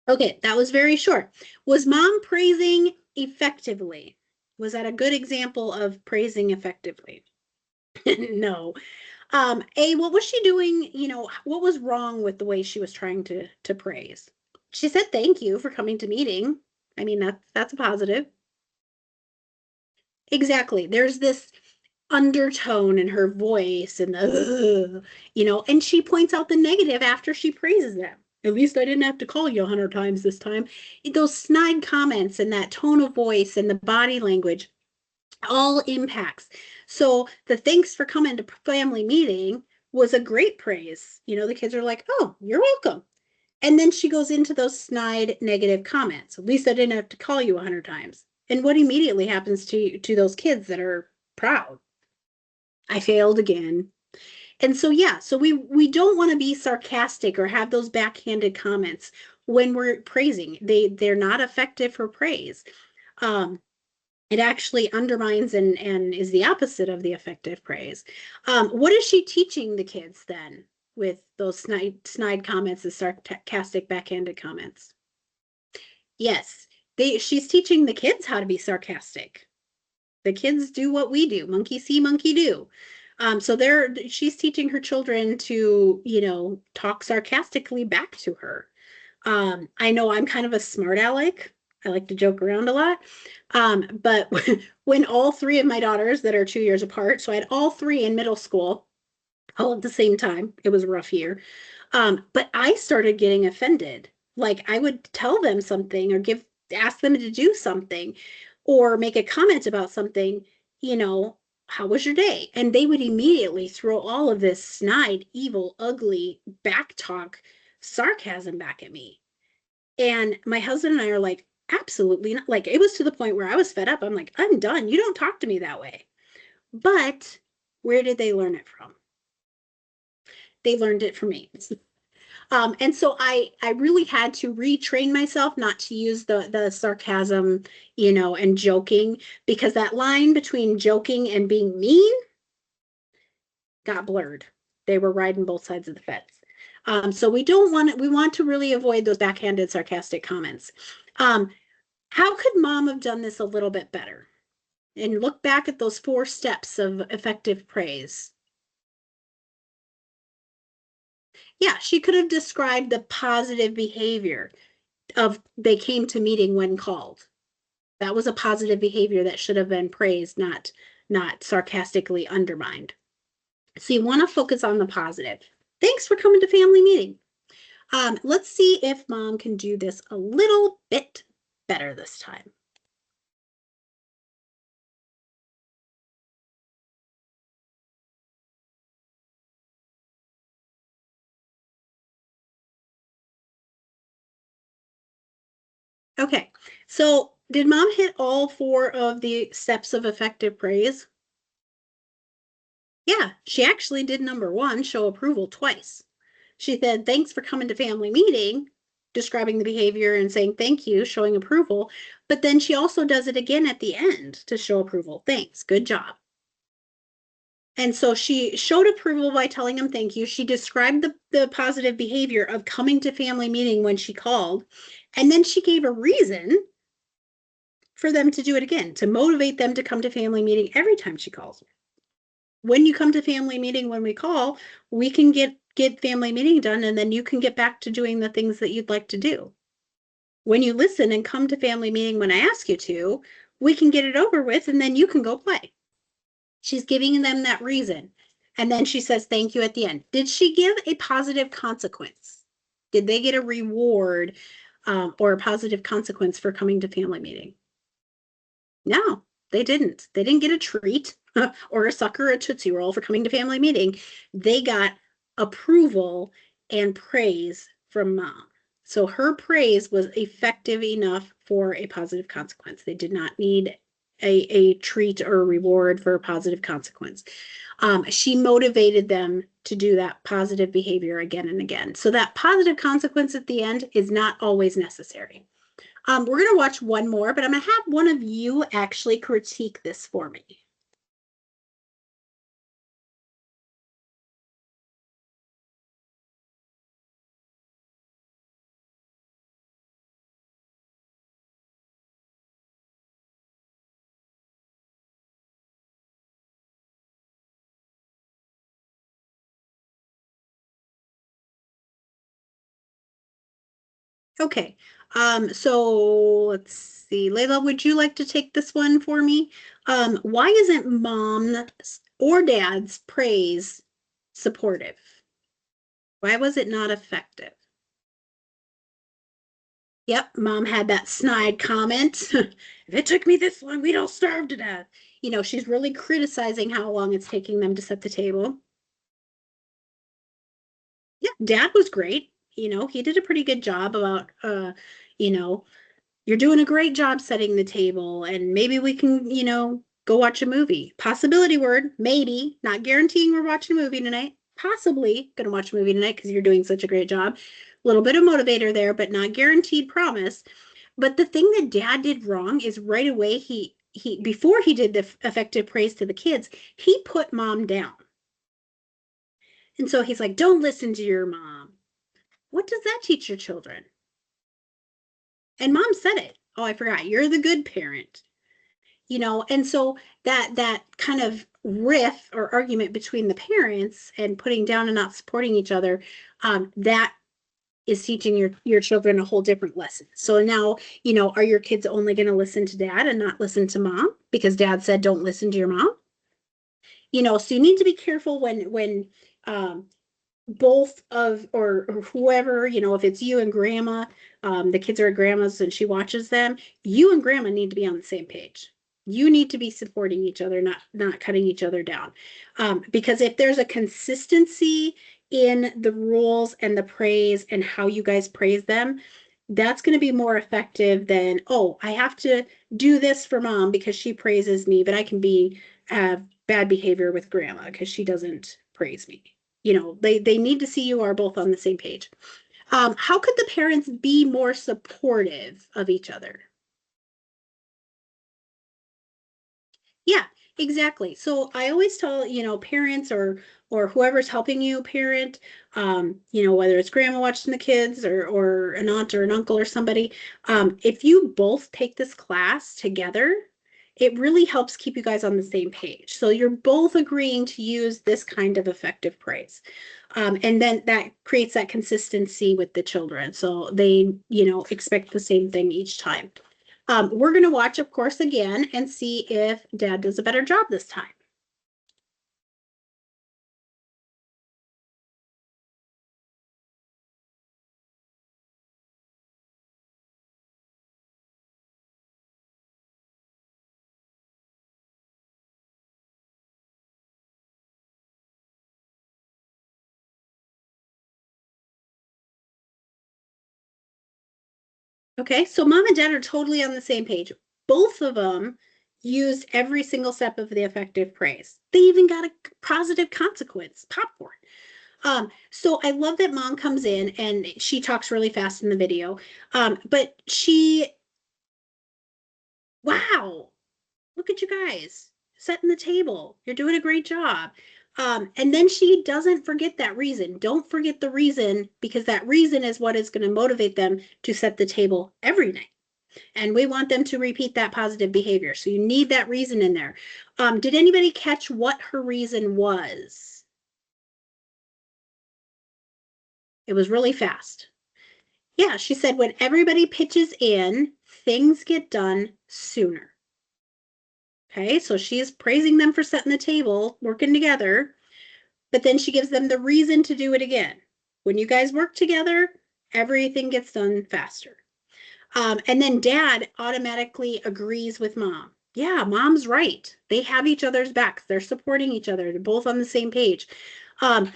[SPEAKER 1] Okay, that was very short. Was mom praising effectively? Was that a good example of praising effectively? No. What was she doing? What was wrong with the way she was trying to praise? She said thank you for coming to meeting. I mean, that's a positive. Exactly. There's this undertone in her voice and and she points out the negative after she praises them. At least I didn't have to call you 100 times this time. Those snide comments and that tone of voice and the body language all impacts. So the thanks for coming to family meeting was a great praise. The kids are like, oh, you're welcome. And then she goes into those snide negative comments. At least I didn't have to call you 100 times. And what immediately happens to those kids that are proud? I failed again. And so yeah, so we don't want to be sarcastic or have those backhanded comments when we're praising. They're not effective for praise. Um, it actually undermines and is the opposite of the effective praise. What is she teaching the kids then with those snide comments and sarcastic backhanded comments? Yes, she's teaching the kids how to be sarcastic. The kids do what we do, monkey see, monkey do. So she's teaching her children to, talk sarcastically back to her. I know I'm kind of a smart aleck. I like to joke around a lot. But when all three of my daughters that are 2 years apart, so I had all three in middle school all at the same time. It was a rough year. But I started getting offended. Like I would tell them something or ask them to do something or make a comment about something, you know, how was your day? And they would immediately throw all of this snide, evil, ugly back talk, sarcasm back at me. And my husband and I are like, absolutely not. Like it was to the point where I was fed up. I'm like, I'm done. You don't talk to me that way. But where did they learn it from? They learned it from me. And so I really had to retrain myself not to use the sarcasm, and joking, because that line between joking and being mean got blurred. They were riding both sides of the fence. So we want to really avoid those backhanded sarcastic comments. How could mom have done this a little bit better? And look back at those 4 steps of effective praise. Yeah, she could have described the positive behavior of they came to meeting when called. That was a positive behavior that should have been praised, not sarcastically undermined. So you want to focus on the positive. Thanks for coming to family meeting. Let's see if mom can do this a little bit better this time. Okay, so did mom hit all 4 of the steps of effective praise? Yeah, she actually did number 1, show approval, twice. She said, thanks for coming to family meeting, describing the behavior and saying thank you, showing approval. But then she also does it again at the end to show approval. Thanks, good job. And so she showed approval by telling him thank you. She described the positive behavior of coming to family meeting when she called. And then she gave a reason for them to do it again, to motivate them to come to family meeting every time she calls. When you come to family meeting when we call, we can get family meeting done, and then you can get back to doing the things that you'd like to do. When you listen and come to family meeting when I ask you to, we can get it over with, and then you can go play. She's giving them that reason. And then she says thank you at the end. Did she give a positive consequence? Did they get a reward or a positive consequence for coming to family meeting? No, they didn't. They didn't get a treat or a sucker or a Tootsie Roll for coming to family meeting. They got approval and praise from mom. So her praise was effective enough for a positive consequence. They did not need a treat or a reward for a positive consequence. She motivated them to do that positive behavior again and again. So that positive consequence at the end is not always necessary. We're going to watch one more, but I'm going to have one of you actually critique this for me. Okay. So let's see. Layla, would you like to take this one for me? Why isn't mom's or dad's praise supportive? Why was it not effective? Yep, mom had that snide comment. If it took me this long, we'd all starve to death. You know, she's really criticizing how long it's taking them to set the table. Yeah, dad was great. You know, he did a pretty good job about you know, you're doing a great job setting the table, and maybe we can, go watch a movie. Possibility word, maybe, not guaranteeing we're watching a movie tonight. Possibly gonna watch a movie tonight because you're doing such a great job. A little bit of motivator there, but not guaranteed promise. But the thing that dad did wrong is right away he before he did the effective praise to the kids, he put mom down. And so he's like, "Don't listen to your mom." What does that teach your children? And mom said it. Oh, I forgot. You're the good parent. And so that kind of riff or argument between the parents and putting down and not supporting each other, that is teaching your children a whole different lesson. So now, are your kids only going to listen to dad and not listen to mom because dad said don't listen to your mom? So you need to be careful when both of or whoever, if it's you and grandma, the kids are at grandma's and she watches them, you and grandma need to be on the same page. You need to be supporting each other, not cutting each other down. Because if there's a consistency in the rules and the praise and how you guys praise them, that's going to be more effective than, oh, I have to do this for mom because she praises me, but I can have bad behavior with grandma because she doesn't praise me. They need to see you are both on the same page. How could the parents be more supportive of each other? Yeah, exactly. So I always tell, parents or whoever's helping you parent, whether it's grandma watching the kids or an aunt or an uncle or somebody, if you both take this class together, it really helps keep you guys on the same page. So you're both agreeing to use this kind of effective praise. And then that creates that consistency with the children. So they, expect the same thing each time. We're going to watch, of course, again and see if dad does a better job this time. Okay, so mom and dad are totally on the same page. Both of them used every single step of the effective praise. They even got a positive consequence, popcorn. So I love that mom comes in and she talks really fast in the video. But wow, look at you guys setting the table. You're doing a great job. And then she doesn't forget that reason. Don't forget the reason because that reason is what is going to motivate them to set the table every night. And we want them to repeat that positive behavior. So you need that reason in there. Did anybody catch what her reason was? It was really fast. Yeah, she said when everybody pitches in, things get done sooner. Okay, so she's praising them for setting the table, working together, but then she gives them the reason to do it again. When you guys work together, everything gets done faster. And then dad automatically agrees with mom. Yeah, mom's right. They have each other's backs. They're supporting each other. They're both on the same page. Um,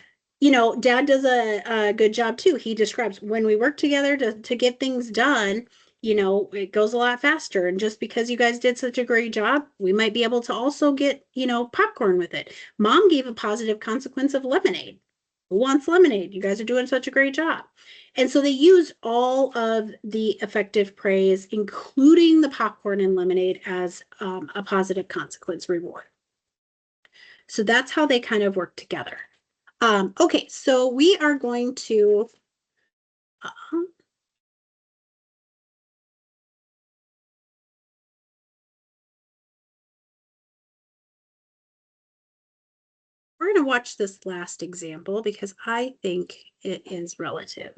[SPEAKER 1] Dad does a good job too. He describes when we work together to get things done, it goes a lot faster. And just because you guys did such a great job, we might be able to also get, popcorn with it. Mom gave a positive consequence of lemonade. Who wants lemonade? You guys are doing such a great job. And so they use all of the effective praise, including the popcorn and lemonade, as a positive consequence reward. So that's how they kind of work together. Okay, so we are going to we're going to watch this last example because I think it is relative.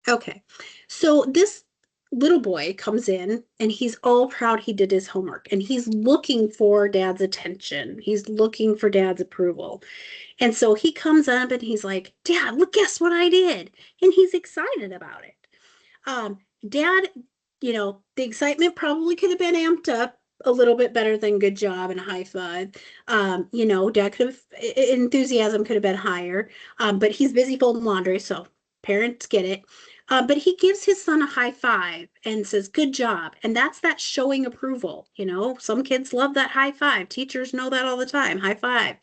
[SPEAKER 1] Okay, so this little boy comes in and he's all proud he did his homework and he's looking for dad's attention. He's looking for dad's approval. And so he comes up and he's like, Dad, look, guess what I did? And he's excited about it. Dad, the excitement probably could have been amped up a little bit better than good job and a high five. Dad could have, enthusiasm could have been higher, but he's busy folding laundry, so parents get it. But he gives his son a high five and says, good job. And that's that showing approval. Some kids love that high five. Teachers know that all the time. High five.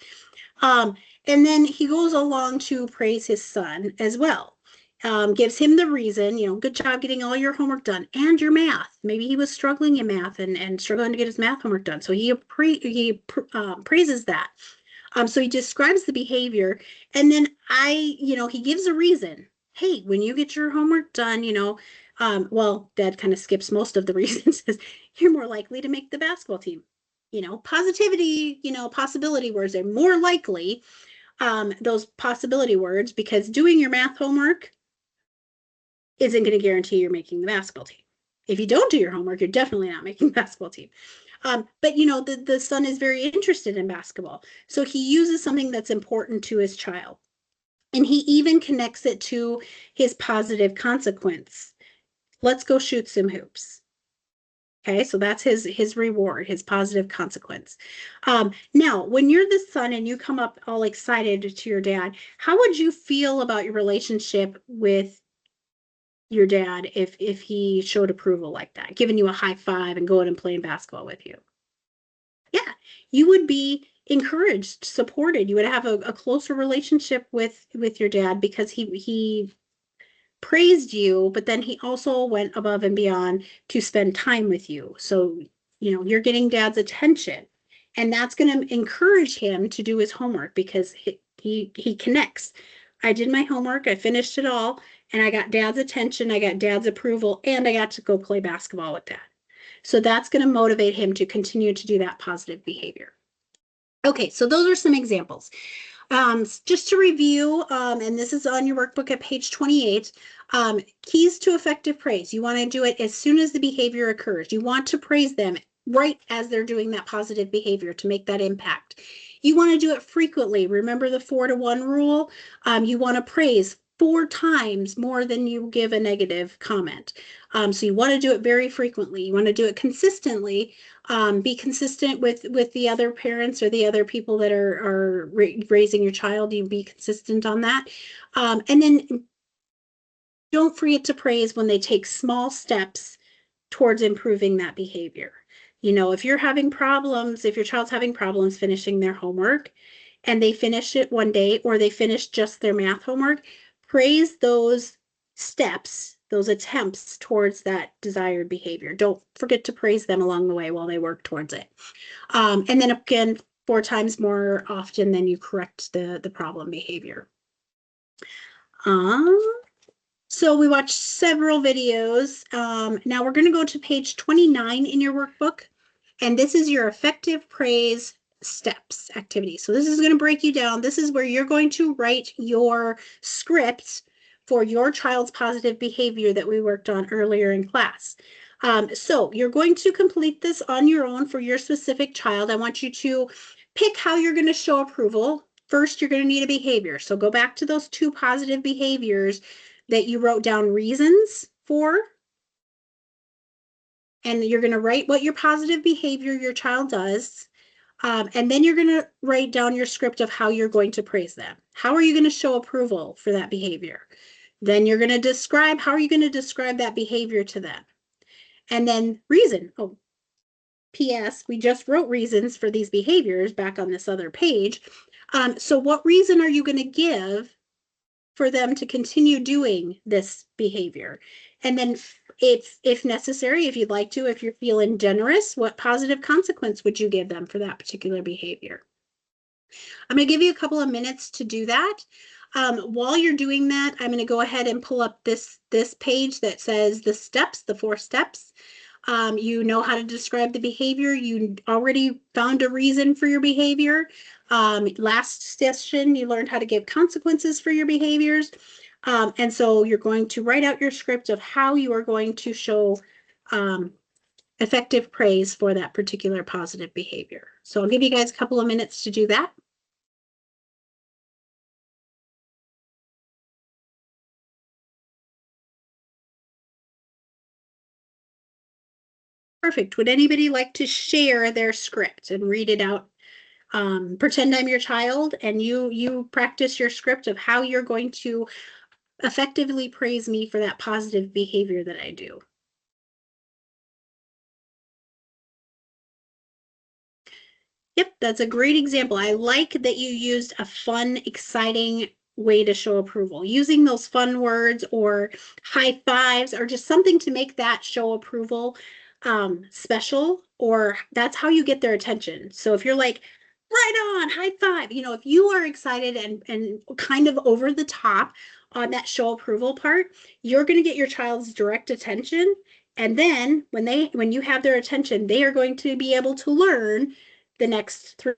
[SPEAKER 1] And then he goes along to praise his son as well. Gives him the reason, good job getting all your homework done and your math. Maybe he was struggling in math and struggling to get his math homework done. So he praises that. So he describes the behavior, and then he gives a reason. Hey, when you get your homework done, Dad kind of skips most of the reasons. You're more likely to make the basketball team. Positivity, possibility words are more likely, those possibility words, because doing your math homework isn't going to guarantee you're making the basketball team. If you don't do your homework, you're definitely not making the basketball team. But the son is very interested in basketball. So he uses something that's important to his child. And he even connects it to his positive consequence. Let's go shoot some hoops. Okay, so that's his reward, his positive consequence. Now, when you're the son and you come up all excited to your dad, how would you feel about your relationship with your dad if he showed approval like that, giving you a high five and going and playing basketball with you? Yeah, you would be encouraged, supported. You would have a closer relationship with your dad because he praised you, but then he also went above and beyond to spend time with you. So, you're getting dad's attention, and that's going to encourage him to do his homework because he connects. I did my homework, I finished it all, and I got dad's attention, I got dad's approval, and I got to go play basketball with dad. So that's going to motivate him to continue to do that positive behavior. Okay, so those are some examples. Just to review, and this is on your workbook at page 28, keys to effective praise. You want to do it as soon as the behavior occurs. You want to praise them right as they're doing that positive behavior to make that impact. You want to do it frequently. Remember the 4-to-1 rule? You want to praise 4 times more than you give a negative comment. So you want to do it very frequently. You want to do it consistently. Be consistent with the other parents or the other people that are raising your child. You be consistent on that. And then don't forget to praise when they take small steps towards improving that behavior. If you're having problems, if your child's having problems finishing their homework and they finish it one day or they finish just their math homework, praise those steps, those attempts towards that desired behavior. Don't forget to praise them along the way while they work towards it. And then again, 4 times more often than you correct the problem behavior. So we watched several videos. Now we're going to go to page 29 in your workbook, and this is your effective praise steps activity. So this is going to break you down. This is where you're going to write your scripts for your child's positive behavior that we worked on earlier in class. So you're going to complete this on your own for your specific child. I want you to pick how you're going to show approval. First, you're going to need a behavior. So go back to those two positive behaviors that you wrote down reasons for. And you're going to write what your positive behavior your child does. And then you're going to write down your script of how you're going to praise them. How are you going to show approval for that behavior? Then you're going to describe, how are you going to describe that behavior to them? And then reason. Oh, P.S. We just wrote reasons for these behaviors back on this other page. So what reason are you going to give for them to continue doing this behavior? And then if necessary, if you'd like to, if you're feeling generous, what positive consequence would you give them for that particular behavior? I'm going to give you a couple of minutes to do that. While you're doing that, I'm going to go ahead and pull up this page that says the steps, the 4 steps. You know how to describe the behavior. You already found a reason for your behavior. Last session, you learned how to give consequences for your behaviors. And so you're going to write out your script of how you are going to show effective praise for that particular positive behavior. So I'll give you guys a couple of minutes to do that. Perfect. Would anybody like to share their script and read it out? Pretend I'm your child and you practice your script of how you're going to effectively praise me for that positive behavior that I do. Yep, that's a great example. I like that you used a fun, exciting way to show approval. Using those fun words or high fives or just something to make that show approval special, or that's how you get their attention. So if you're like, right on, high five, if you are excited and kind of over the top on that show approval part, you're going to get your child's direct attention. And then when you have their attention, they are going to be able to learn the next 3